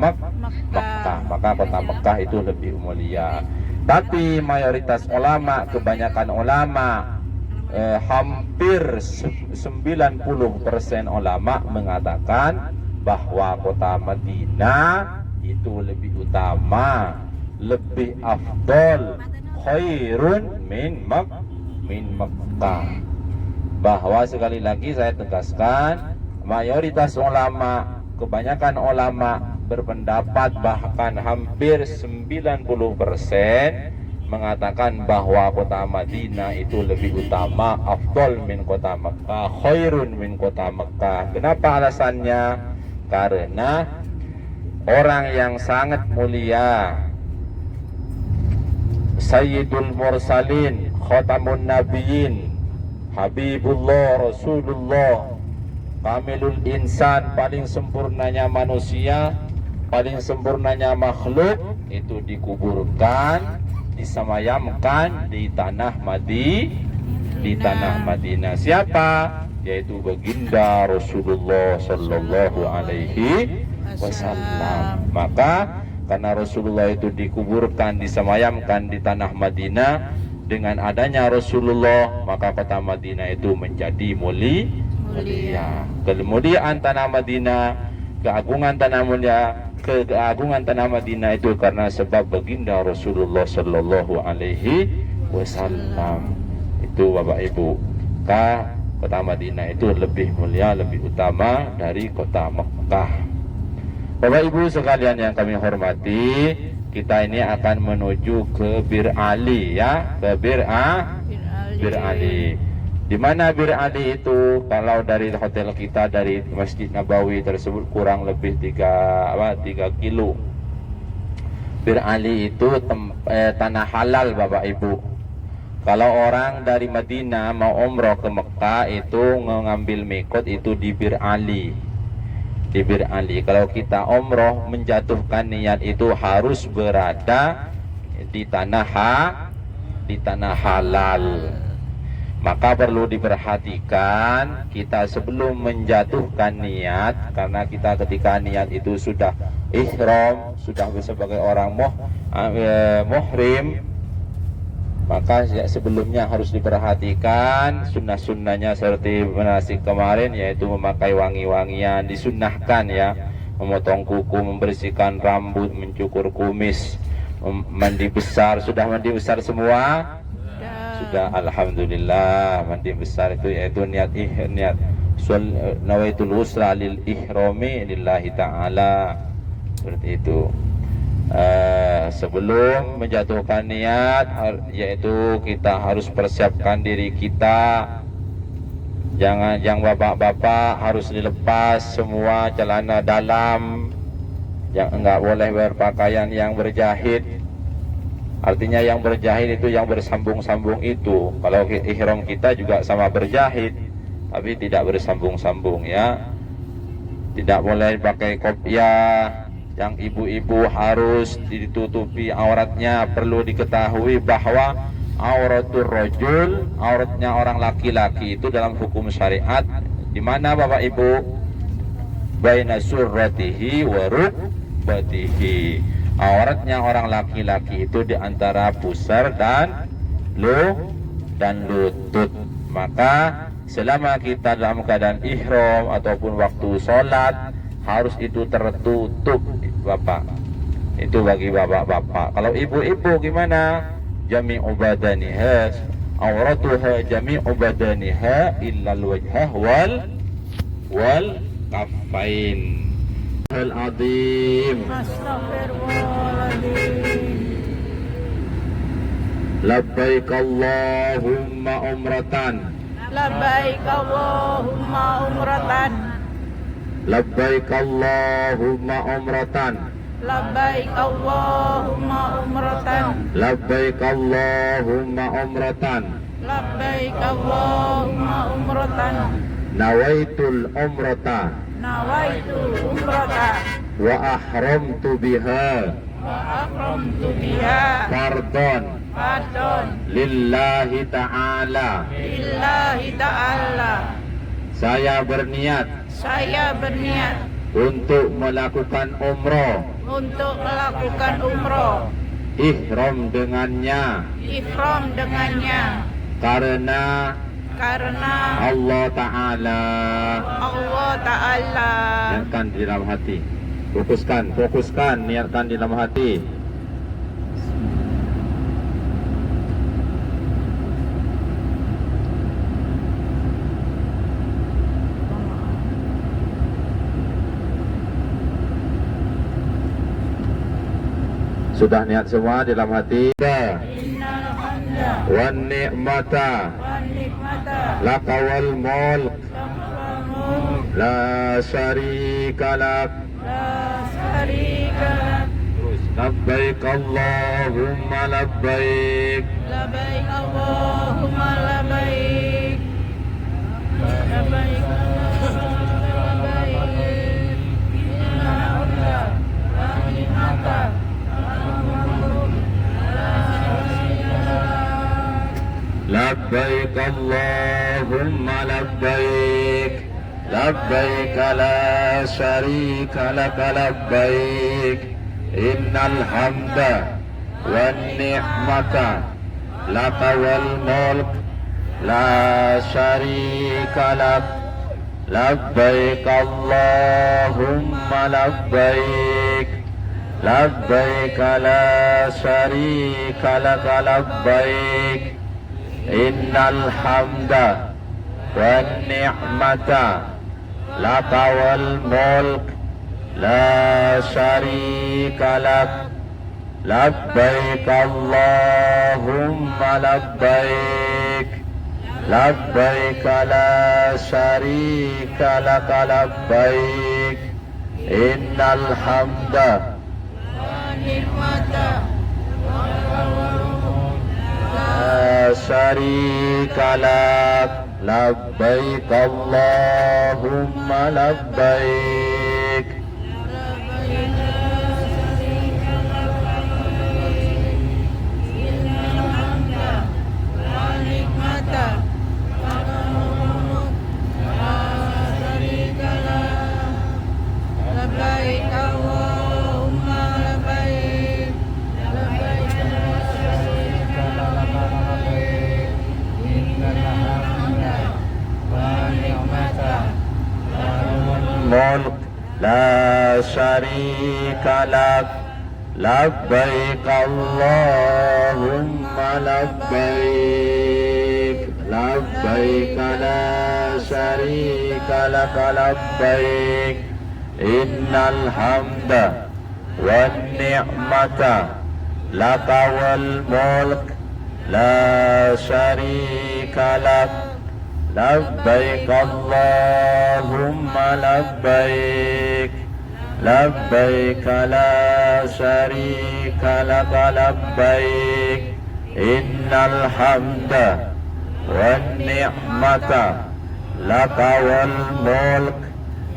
maka kota Mekah itu lebih mulia. Tapi mayoritas ulama, kebanyakan ulama, hampir 90% ulama mengatakan bahwa kota Madinah itu lebih utama, lebih afdol, khairun min Mekah. Bahwa sekali lagi saya tegaskan, mayoritas ulama, kebanyakan ulama berpendapat, bahkan hampir 90% mengatakan bahwa kota Madinah itu lebih utama, afdol min kota Mekah, khairun min kota Mekah. Kenapa alasannya? Karena orang yang sangat mulia, Sayyidul Mursalin, Khatamun Nabiyyin, Habibullah Rasulullah, Kamilul Insan, paling sempurnanya manusia, paling sempurnanya makhluk, itu dikuburkan, disemayamkan di tanah Madinah. Siapa? Yaitu baginda Rasulullah Sallallahu Alaihi Wasallam. Maka karena Rasulullah itu dikuburkan, disemayamkan di tanah Madinah, dengan adanya Rasulullah, maka kota Madinah itu menjadi mulia. Kemuliaan tanah Madinah, keagungan tanah mulia, keagungan tanah Madinah itu karena sebab baginda Rasulullah Sallallahu Alaihi Wasallam. Itu Bapak Ibu, kota Madinah itu lebih mulia, lebih utama dari kota Mekah. Bapak Ibu sekalian yang kami hormati, kita ini akan menuju ke Bir Ali ya, ke Bir Ali. Di mana Bir Ali itu? Kalau dari hotel kita dari Masjid Nabawi tersebut kurang lebih 3 kilo. Bir Ali itu tanah halal Bapak Ibu. Kalau orang dari Madinah mau umroh ke Mekah itu mengambil mikot itu di Bir Ali. Di Bir Ali. Kalau kita umroh menjatuhkan niat itu harus berada di tanah halal. Maka perlu diperhatikan kita sebelum menjatuhkan niat, karena kita ketika niat itu sudah ihram, sudah sebagai orang muhrim, maka sebelumnya harus diperhatikan sunnah-sunnahnya seperti manasik kemarin, yaitu memakai wangi-wangian, disunnahkan ya, memotong kuku, membersihkan rambut, mencukur kumis, mandi besar. Sudah mandi besar semua? Sudah, alhamdulillah. Mandi besar itu yaitu niat nawaitul usra lil ihrami lillahi ta'ala, seperti itu. Sebelum menjatuhkan niat, yaitu kita harus persiapkan diri kita. Yang bapak-bapak harus dilepas semua celana dalam, enggak boleh berpakaian yang berjahit. Artinya yang berjahit itu yang bersambung-sambung itu. Kalau ihram kita juga sama berjahit, tapi tidak bersambung-sambung ya. Tidak boleh pakai kopiah. Yang ibu-ibu harus ditutupi auratnya. Perlu diketahui bahwa auratul rajul, auratnya orang laki-laki itu dalam hukum syariat di mana Bapak Ibu? Baina surratihi wa rukbatihi. Auratnya orang laki-laki itu di antara pusar dan lutut. Maka selama kita dalam keadaan ihram ataupun waktu sholat harus itu tertutup Bapak. Itu bagi bapak-bapak. Kalau ibu-ibu gimana? Jami'u badaniha auratuha jami'u badaniha illa al-wajhah wal kaffain. Al-azim. Labbaik Allahumma umratan. Labbaik Allahumma umratan. Labbaik Allahumma umratan. Labbaik Allahumma umratan. Labbaik Allahumma umratan. Labbaik Allahumma umratan. Nawaitul umrata. Nawaitu umrata. Wa ahramtu biha. Wa akramtu biha. Fardon. Fardon. Lillahi ta'ala. Lillahi ta'ala. Saya berniat. Saya berniat. Untuk melakukan umroh. Untuk melakukan umroh. Ihram dengannya. Ihram dengannya. Karena Allah Ta'ala. Allah Ta'ala. Niatkan di dalam hati. Fokuskan, niatkan di dalam hati. Sudah niat semua di dalam hati. Wan ni'mata laka wal mulk la syarika lak. Labbaik Allahumma labbaik. Labbaik Allahumma labbaik. Labbaik Allahumma labbaik. Inna Allah wa ni'mata. Labbaik Allahumma labbaik. Labbaik la syarika laka labbaik. Innal hamda wan ni'mata laka wal mulk la syarika lak. Labbaik Allahumma labbaik. لبيك لا شريك لك لبيك إن الحمد والنعمة لك والملك لا شريك لك لبيك اللهم لبيك لبيك لا شريك لك لبيك إن الحمد لا شريك لك لبيك اللهم لبيك الملك لا شريك لك لبيك اللهم لبيك لبيك لا شريك لك لبيك إن الحمد والنعمة لك والملك لا شريك لك لبيك اللهم لبيك لبيك لا شريك لك لبيك إن الحمد والنعمة لك والملك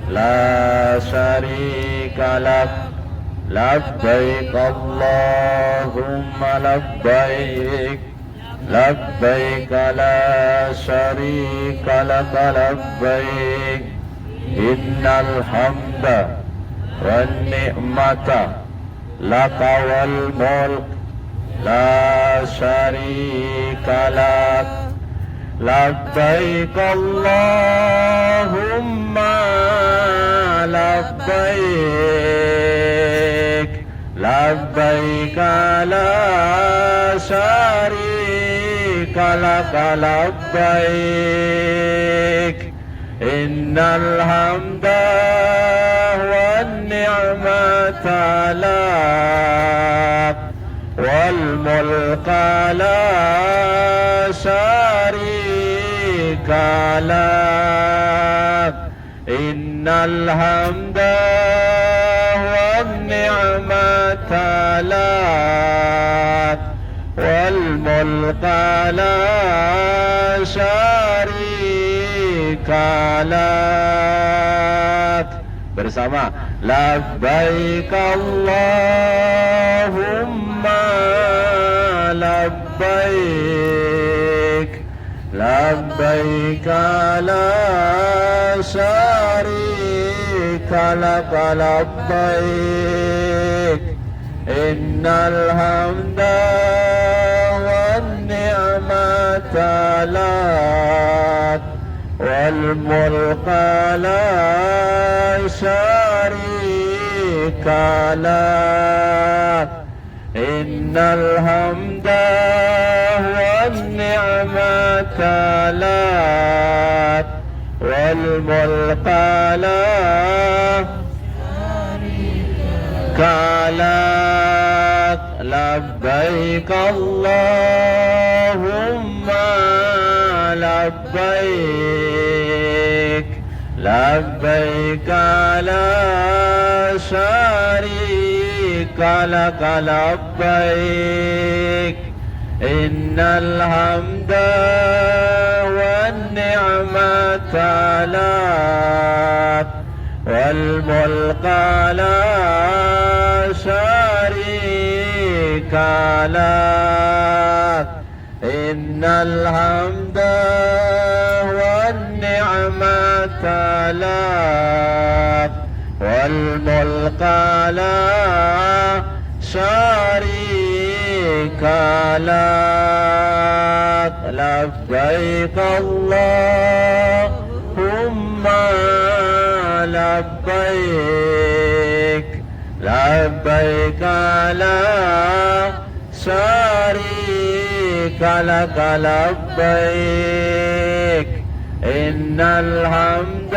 لا شريك لك لبيك اللهم لبيك لبيك لا شريك لك لبيك إن الحمد والنعمة لك والملك لا شريك لك لبيك اللهم لبيك لبيك لا شريك لك لبيك إن الحمد والنعمة لك والملك لا شريك لك إن الحمد والنعمة لك والملك لا شريك لك bersama labbaik Allahumma labbaik labbaik la syarika laka labbaik innal hamda wan ni'mata lak wal mulka la syarika lak innal hamda wan ni'mata lak wal mulka la kalak labbaik Allahumma labbaik labbaik la syarika laka labbaik innal hamda wan ni'mata lak wal mulka la syarika lak innal hamda wan ni'mata lak wal mulka la syarika lak labbaik Allahumma labbaik لبيك لا شريك لك لبيك إن الحمد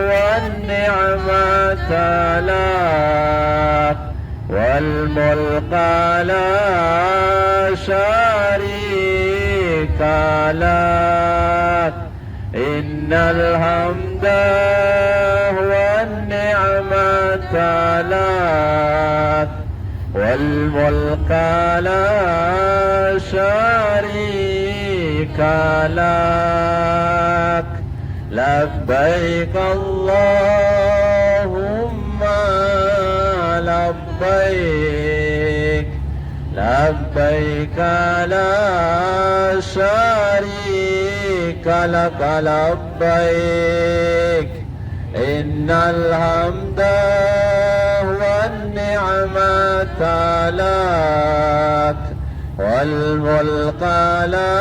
والنعمة لك والملك لا شريك لك إن الحمد والنعمة لك والملك لا شريك لك لبيك اللهم لبيك لبيك لا شريك لك لبيك إن الحمد والنعمة لك والملك لا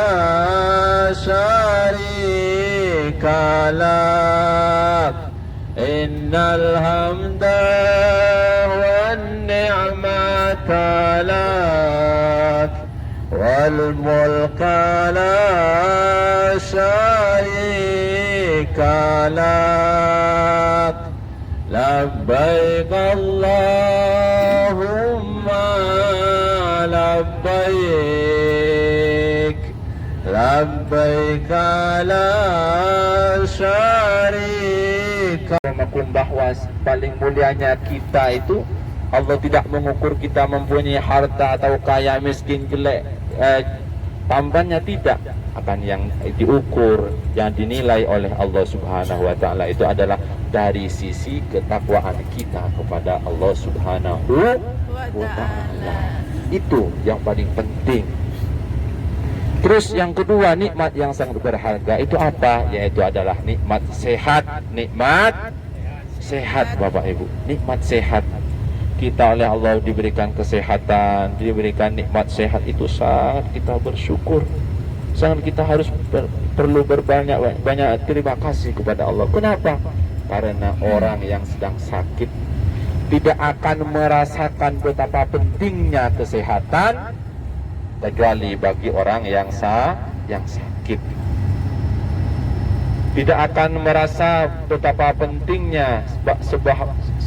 شريك لك إن الحمد والنعمة لك والملك لا شريك لك لبيك اللهم لبيك لبيك لا syarika. Maklum bahwa paling mulianya kita itu Allah tidak mengukur kita mempunyai harta atau kaya, miskin, jelek, tampannya tidak. Akan yang diukur, yang dinilai oleh Allah Subhanahu wa ta'ala itu adalah dari sisi ketakwaan kita kepada Allah Subhanahu wa ta'ala. Itu yang paling penting. Terus yang kedua, nikmat yang sangat berharga itu apa? Yaitu adalah nikmat sehat. Nikmat sehat, Bapak Ibu. Nikmat sehat. Kita oleh Allah diberikan kesehatan, diberikan nikmat sehat, itu sangat kita bersyukur. Sangat kita harus perlu banyak terima kasih kepada Allah. Kenapa? Karena orang yang sedang sakit tidak akan merasakan betapa pentingnya kesehatan kecuali bagi orang yang sakit. Tidak akan merasa betapa pentingnya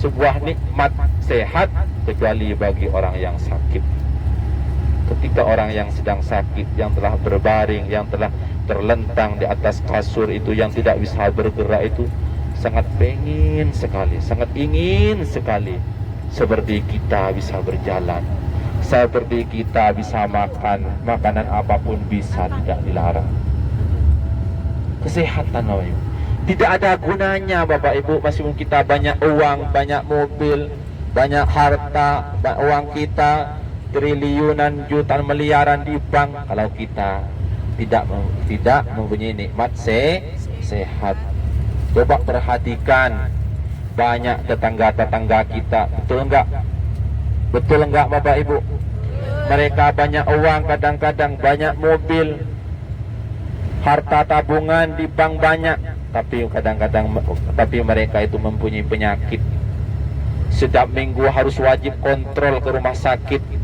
sebuah nikmat sehat kecuali bagi orang yang sakit. Ketika orang yang sedang sakit, yang telah berbaring, yang telah terlentang di atas kasur itu, yang tidak bisa bergerak itu, sangat pengen sekali, sangat ingin sekali seperti kita bisa berjalan, seperti kita bisa makan, makanan apapun bisa, tidak dilarang. Kesehatan, Bapak Ibu. Tidak ada gunanya, Bapak Ibu, meskipun kita banyak uang, banyak mobil, banyak harta, uang kita triliunan, jutaan, miliaran di bank, kalau kita tidak mempunyai nikmat sehat. Coba perhatikan banyak tetangga-tetangga kita, betul enggak? Betul enggak, Bapak Ibu? Mereka banyak uang, kadang-kadang banyak mobil, harta tabungan di bank banyak, tapi kadang-kadang mereka itu mempunyai penyakit. Setiap minggu harus wajib kontrol ke rumah sakit.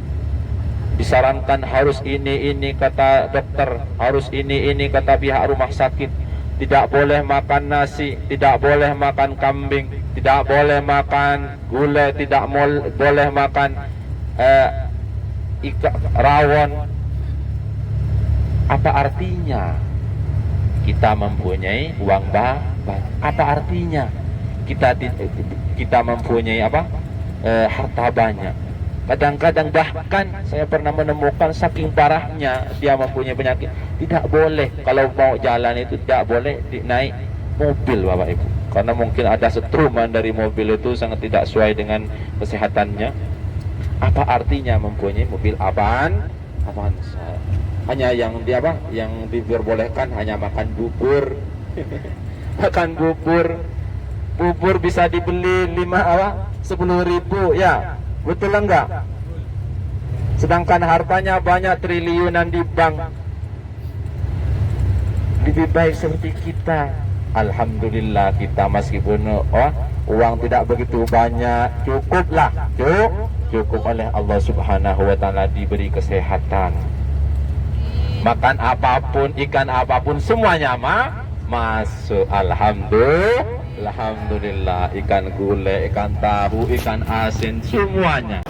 Disarankan harus ini kata dokter, harus ini kata pihak rumah sakit. Tidak boleh makan nasi, tidak boleh makan kambing, tidak boleh makan gulai, tidak boleh makan rawon. Apa artinya kita mempunyai uang banyak? Apa artinya kita mempunyai harta banyak? Kadang-kadang bahkan saya pernah menemukan saking parahnya dia mempunyai penyakit, tidak boleh kalau mau jalan itu tidak boleh naik mobil, Bapak Ibu, karena mungkin ada setruman dari mobil itu sangat tidak sesuai dengan kesehatannya. Apa artinya mempunyai mobil? Apaan? Hanya yang diperbolehkan hanya makan bubur. Makan bubur bisa dibeli 10.000 ya. Betul enggak? Sedangkan hartanya banyak triliunan di bank. Lebih baik seperti kita Alhamdulillah kita meskipun uang tidak begitu banyak, cukuplah, cukup oleh Allah Subhanahu wa taala diberi kesehatan. Makan apapun, ikan apapun semuanya masuk. Alhamdulillah, ikan gulai, ikan tahu, ikan asin semuanya.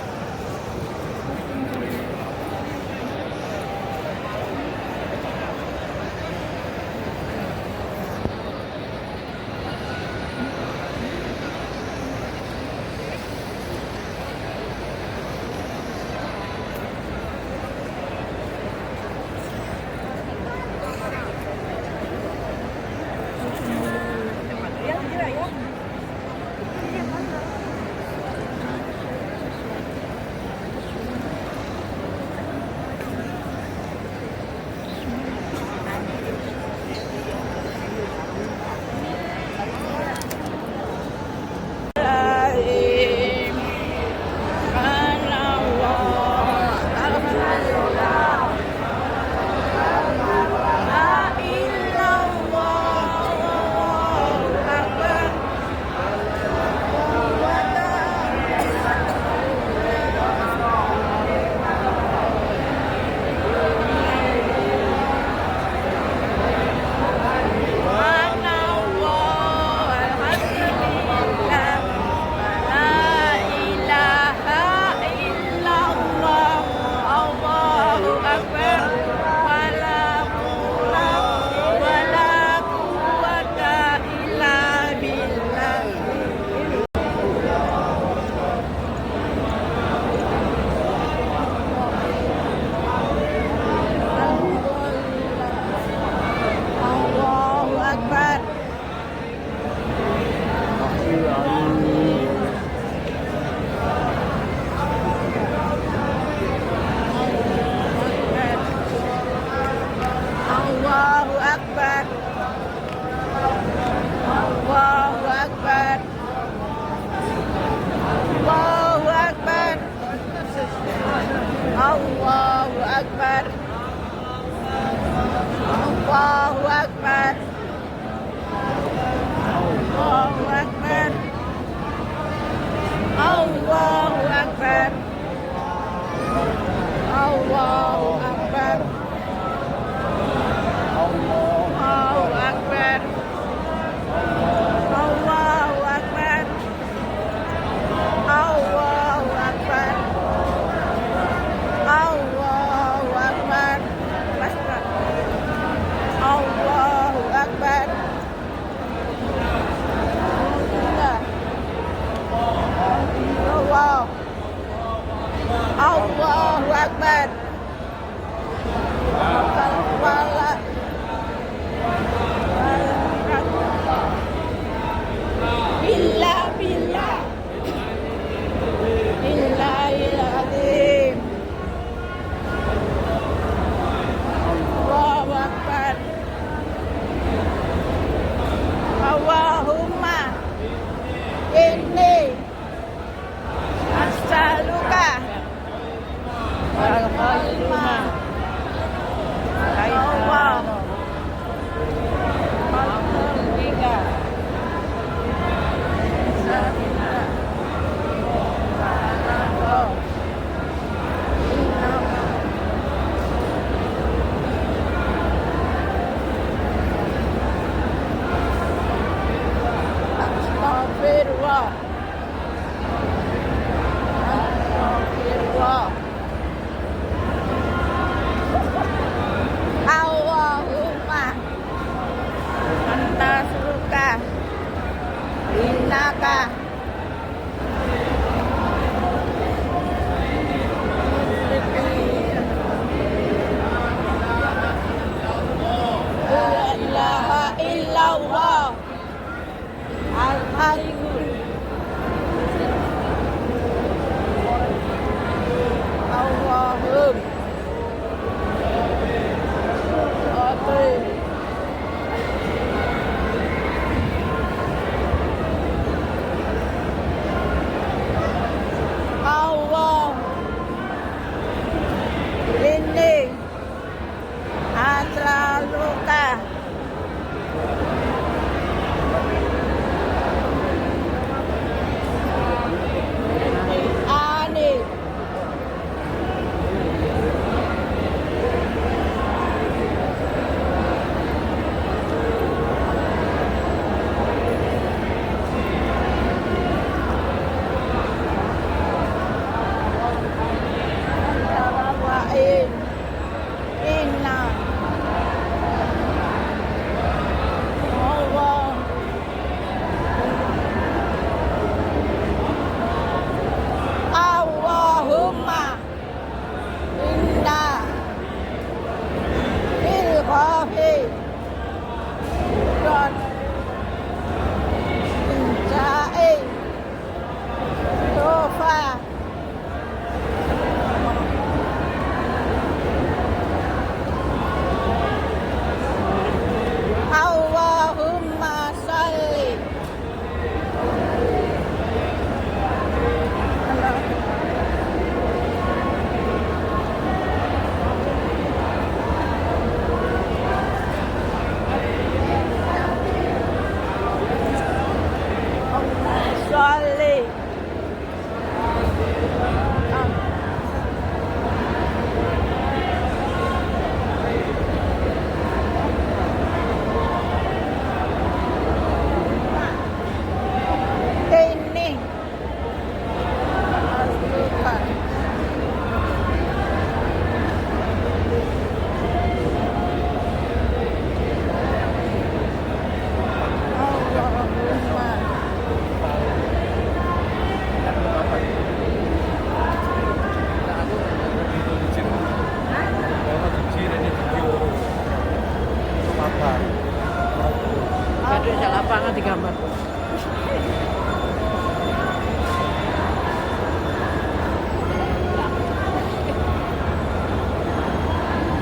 Udah lapangan di gambar.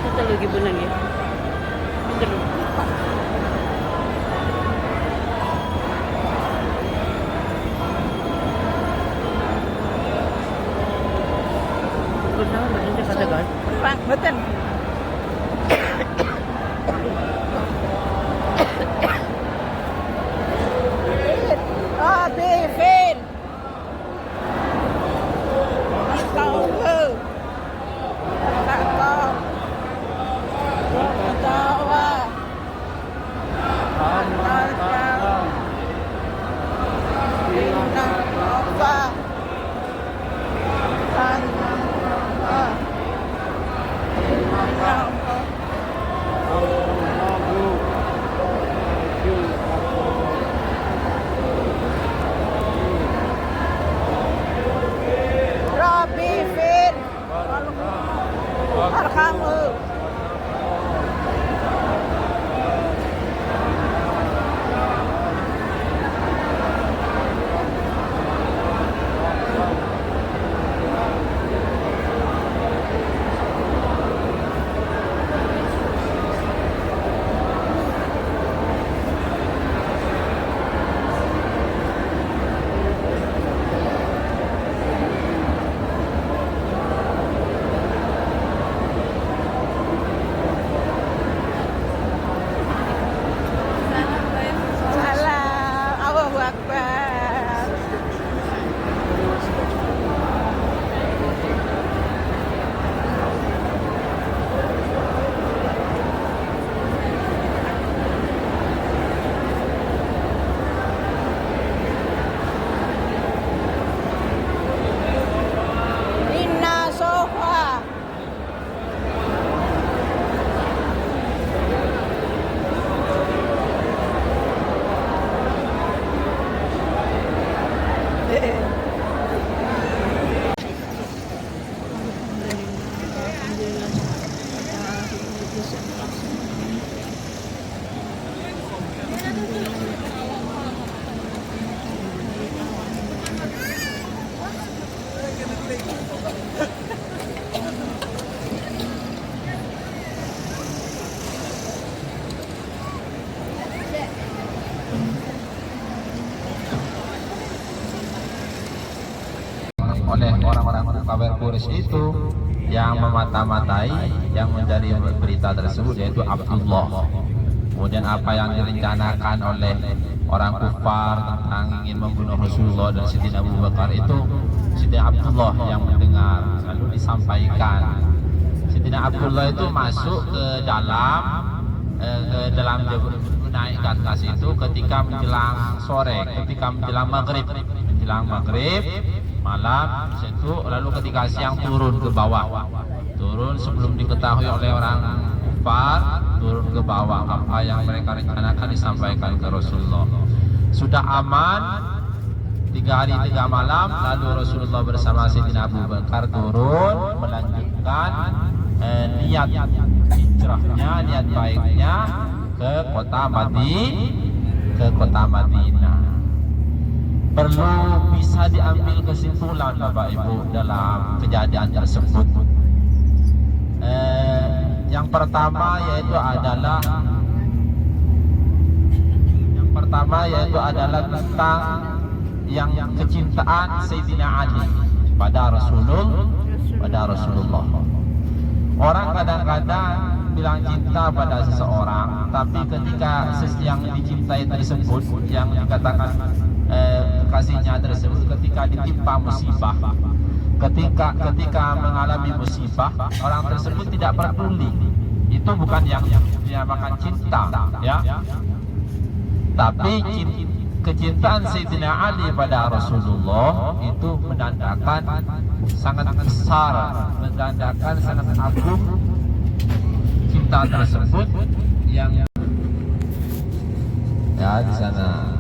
Kita lagi benang ya. Bener. Bang, betul. Ah, Devin. Tahu ke? Tak tahu. Tahu ah. Rabbi Fir. Arhamu. Salam, Allahu Akbar. Inna sofa. oleh orang-orang kafir Quraisy itu yang memata-matai yang menjadi berita tersebut yaitu Abdullah. Kemudian apa yang direncanakan oleh orang kufar tentang ingin membunuh Rasulullah dan Sayyidina Abu Bakar itu Sayyidina Abdullah yang mendengar, lalu disampaikan. Sayyidina Abdullah itu masuk ke dalam naik ke atas itu ketika menjelang sore, ketika menjelang maghrib malam itu, lalu ketika siang turun ke bawah, turun sebelum diketahui oleh orang kufar, turun ke bawah. Apa yang mereka rencanakan disampaikan ke Rasulullah. Sudah aman 3 hari 3 malam, lalu Rasulullah bersama Sayyidina Abu Bakar turun melanjutkan niat hijrahnya, niat baiknya ke kota Madinah. Perlu bisa diambil kesimpulan Bapak Ibu dalam kejadian tersebut. Yang pertama yaitu tentang yang kecintaan Sayyidina Ali pada Rasulullah. Orang kadang-kadang bilang cinta pada seseorang, tapi ketika yang dicintai tersebut, yang dikatakan kasihnya tersebut, ketika ditimpa musibah, ketika mengalami musibah, orang tersebut tidak peduli. Itu bukan yang dinamakan cinta, ya. Tapi kecintaan Sayyidina Ali pada Rasulullah itu menandakan sangat besar, menandakan sangat agung cinta tersebut yang ya di sana.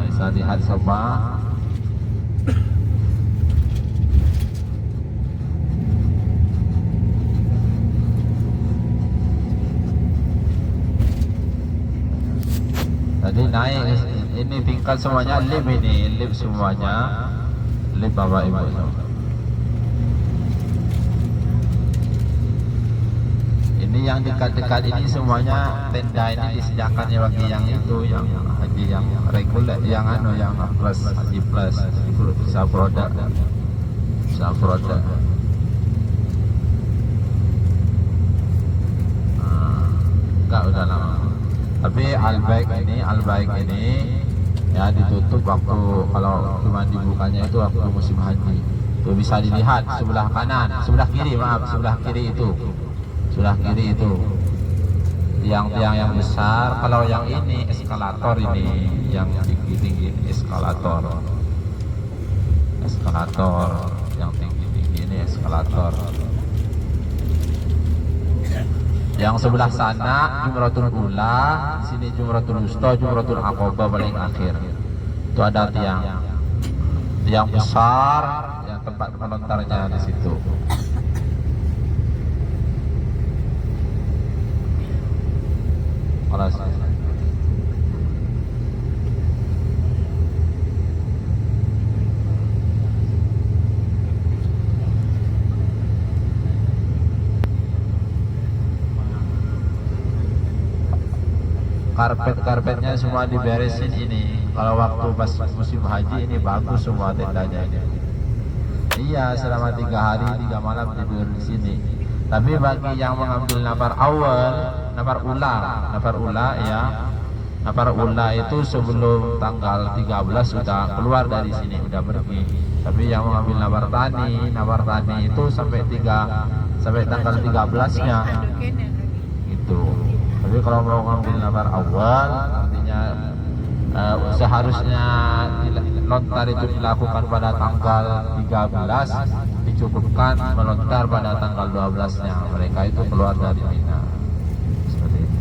Bisa lihat semua. Tadi naik ini tingkat semuanya lift ini, lift semuanya, lift Bapak Ibu. Ini yang dekat-dekat ini semuanya tenda ini disediakannya bagi yang itu, yang haji yang reguler, yang yang plus haji plus bisa produk, bisa produk. Enggak udah lama. Tapi al-baik ini ya ditutup waktu, kalau cuma dibukanya itu waktu musim haji. Itu bisa dilihat sebelah kanan, sebelah kiri sebelah kiri itu. Sebelah kiri itu tiang-tiang yang besar. Kalau yang ini eskalator, ini yang tinggi-tinggi eskalator yang tinggi-tinggi ini eskalator. Yang sebelah sana Jumratul Ula, sini Jumratul Wusta, Jumratul Aqabah paling akhir. Itu ada tiang besar yang tempat melontarnya di situ. Karpetnya semua diberesin ini. Kalau waktu pas musim haji ini bagus semua tendanya ini. Iya, selama 3 hari 3 malam tidur di sini. Tapi bagi yang mengambil nafar awal, nafar ula ya, nafar ula itu sebelum tanggal 13 sudah keluar dari sini, sudah pergi. Tapi yang mengambil nafar tani itu sampai tanggal 13-nya itu. Tapi kalau mau mengambil nafar awal, artinya seharusnya lontar itu dilakukan pada tanggal 13, dicukupkan melontar pada tanggal 12-nya. Mereka itu keluar dari Mina. Seperti itu.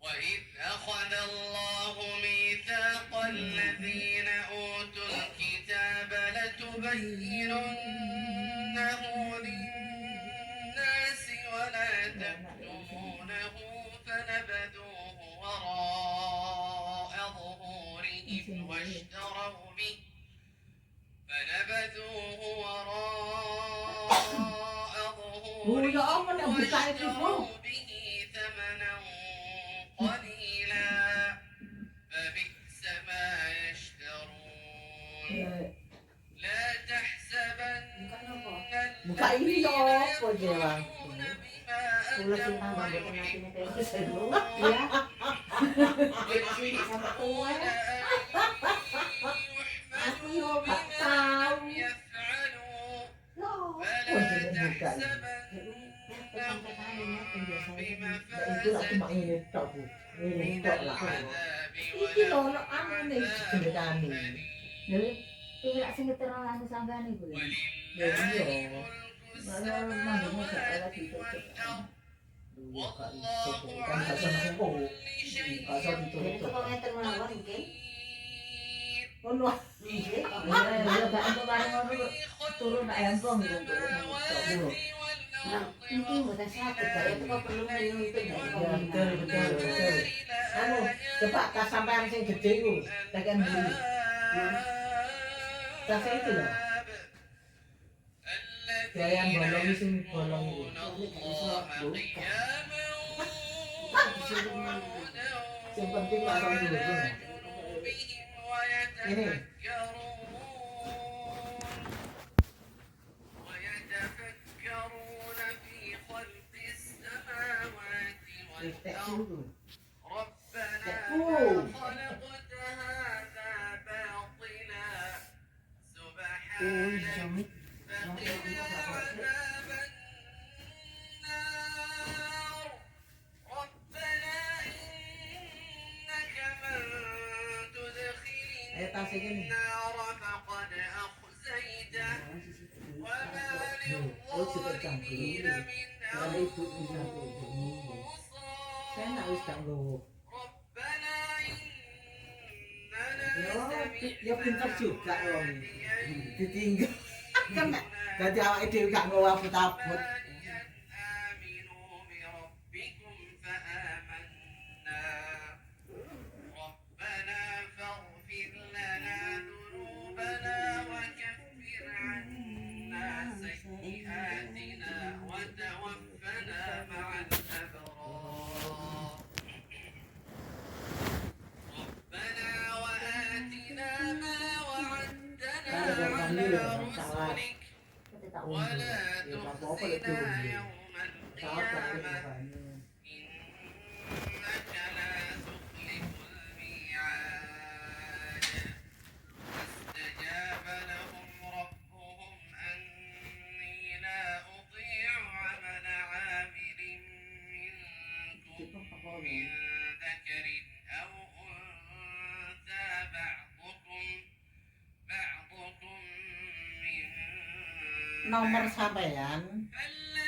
وإذ أخذ الله ميثاق الذين أوتوا الكتاب لتبيننه للناس ولا تكتمونه فنبذوه وراء ظهورهم واشتروا به واشتروا به ثمنا قليلا فبئس ما يشترون لا تحسبن الذين يفرحون بما أتوا ويحبون أن يحمدوا بما لم يفعلوا فلا تحسبنهم بمفازة من العذاب ولهم عذاب أليم Iya, sing keterangan anu sanggane kuwi. Ya iya. Malah manggungnya gak lagi cocok. Dua kali iso kan gak sama sengko. Gak usah ditutup. Kok ngeten mawon nggih. Ono. Iya. Ya gak entuk bareng ngono turun nak handphone gitu. Nah, ini mboten sakit, kaya itu kok perlu nuntut Ya betul. Anu, coba tas sampean sing gede iku, tekan beli. Tas itu loh. Yang bolong sing bolong itu. Yang penting asal dulu. Ini. Tek dulu. Ayo tas ini. Oh, sudah campur. Kalau ibu bisa ini. Saya nak wis gak nggowo. Ya pinter juga loh. Ditinggal. Kan gak dadi awake dhewe gak nggowo abot-abot. Nomor sampean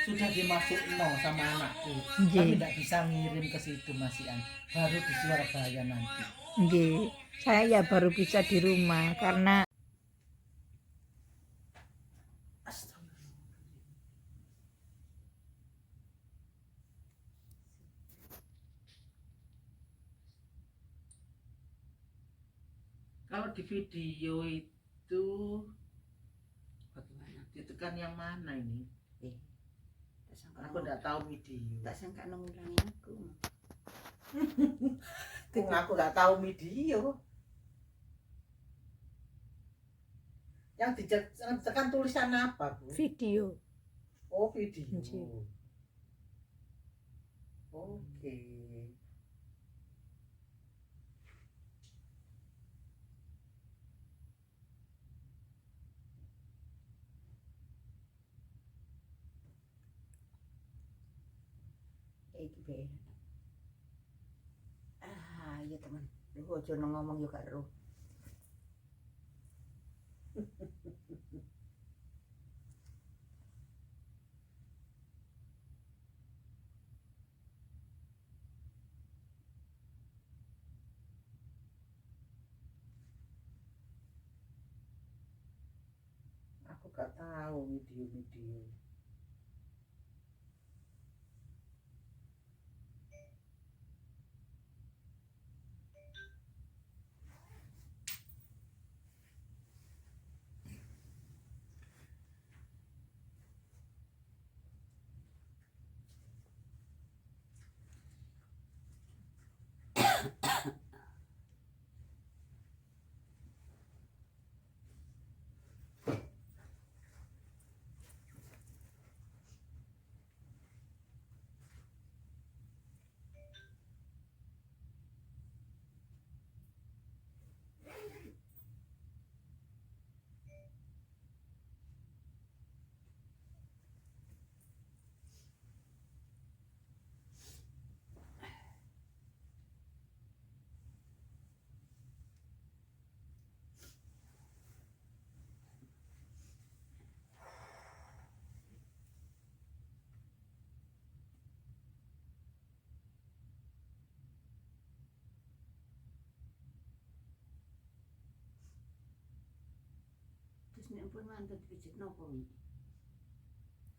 sudah dimasuk sama anakku. Tapi tidak bisa ngirim ke situ Masian. Baru di Surabaya nanti. Nggih, saya ya baru bisa di rumah karena Kalau di video itu bagaimana? Ditekan yang mana ini? Aku tidak tahu video. Tak sangka ngulangi aku. Aku nggak tahu video. Yang ditekan tulisan apa, Bu? video. Oh, video. Nggih. Oke. Iki be. Iya teman. Lu aja ngomong yo karo. Aku nggak tahu video-video.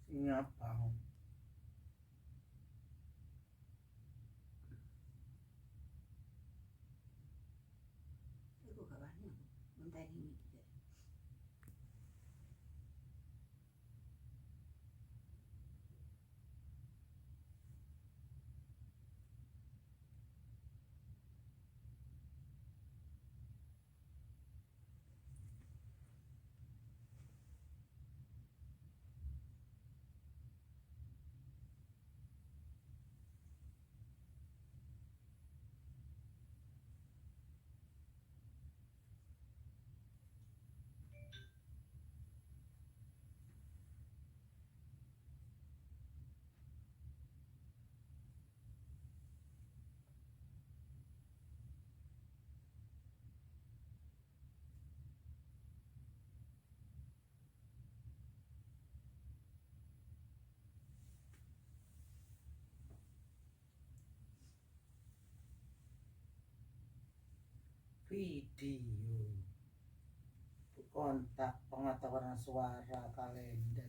Siapa? Video kontak pengetahuan suara kalender.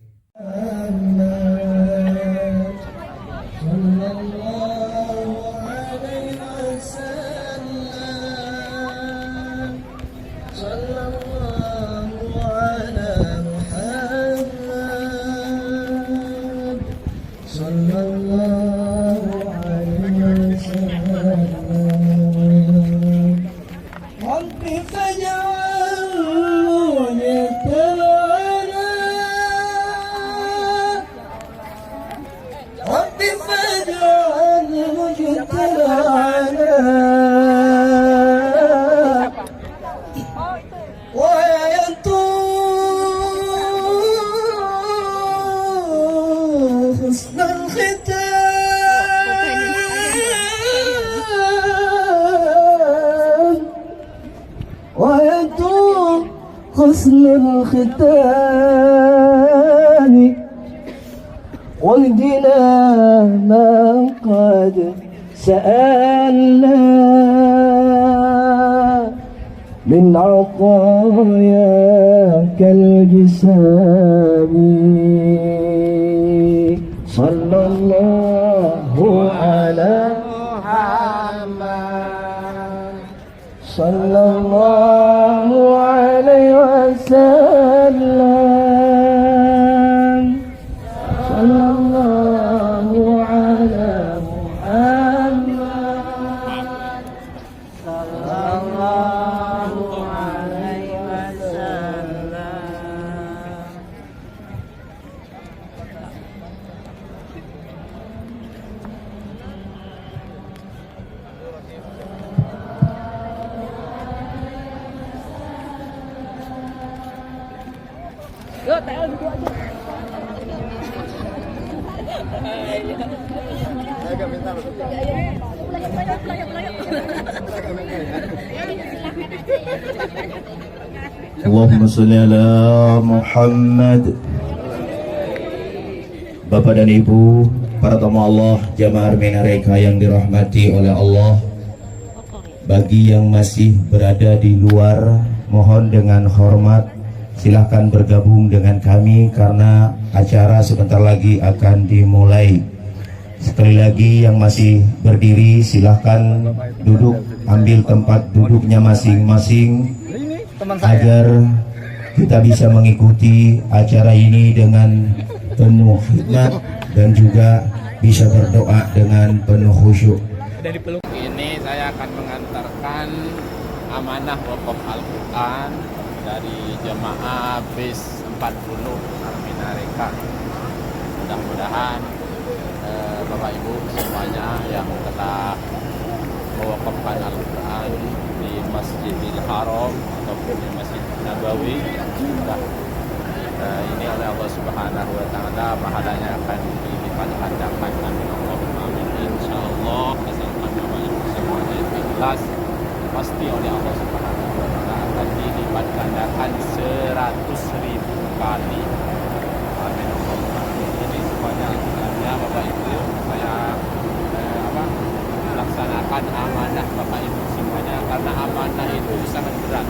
حسن الختام والدنا ما قد سألنا من عطاياك الجسام صلى الله على محمد صلى الله عليه وسلم صلى الله على محمد صلى الله عليه وسلم. Allahumma sholli ala Muhammad. Bapak dan Ibu, para tamu Allah, jamaah Armina-Reka yang dirahmati oleh Allah. Bagi yang masih berada di luar, mohon dengan hormat silahkan bergabung dengan kami karena acara sebentar lagi akan dimulai. Sekali lagi yang masih berdiri silahkan duduk, ambil tempat duduknya masing-masing agar kita bisa mengikuti acara ini dengan penuh hikmat dan juga bisa berdoa dengan penuh khusyuk. Ini saya akan mengantarkan amanah wakaf Al-Quran dari jemaah BIS 40 Armina-Reka. Mudah-mudahan Bapak Ibu semuanya yang telah mewakafkan Al-Quran di Masjidil Haram ataupun di Masjid Nabawi ini oleh Allah Subhanahu wa Ta'ala pahalanya akan dilipat gandakan. Amin Allahumma amin. Insyaallah asalkan Bapak Ibu semuanya ikhlas pasti oleh Allah Subhanahu wa Ta'ala akan dilipat gandakan 100.000 kali. Amin Allahumma amin. Ini semuanya sebenarnya Bapak Ibu saya melaksanakan amanah Bapak Ibu semuanya karena amanah itu sangat berat.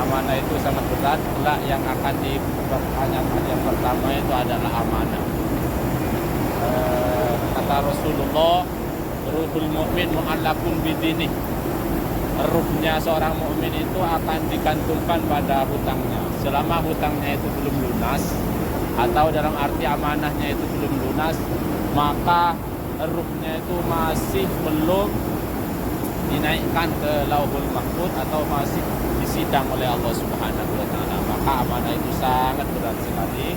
amanah itu sangat berat. Kelak yang akan dipertanyakan yang pertama itu adalah amanah. Kata Rasulullah, ruhul mu'min mu'allakun bidinih. Ruhnya seorang mukmin itu akan digantungkan pada hutangnya. Selama hutangnya itu belum lunas, atau dalam arti amanahnya itu belum lunas, maka ruhnya itu masih belum dinaikkan ke Lauhul Mahfuz atau masih disidang oleh Allah Subhanahu wa taala. Maka amanah itu sangat berat sekali.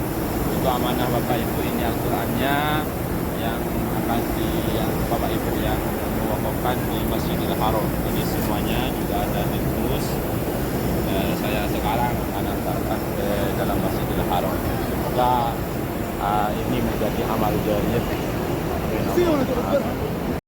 Itu amanah Bapak Ibu, ini Al-Qur'annya yang akan yang Bapak Ibu yang mewakafkan di Masjidil Haram. Ini semuanya juga ada di terus. Saya sekarang akan antarkan ke dalam Masjidil Haram. Semoga ini menjadi amal jariah.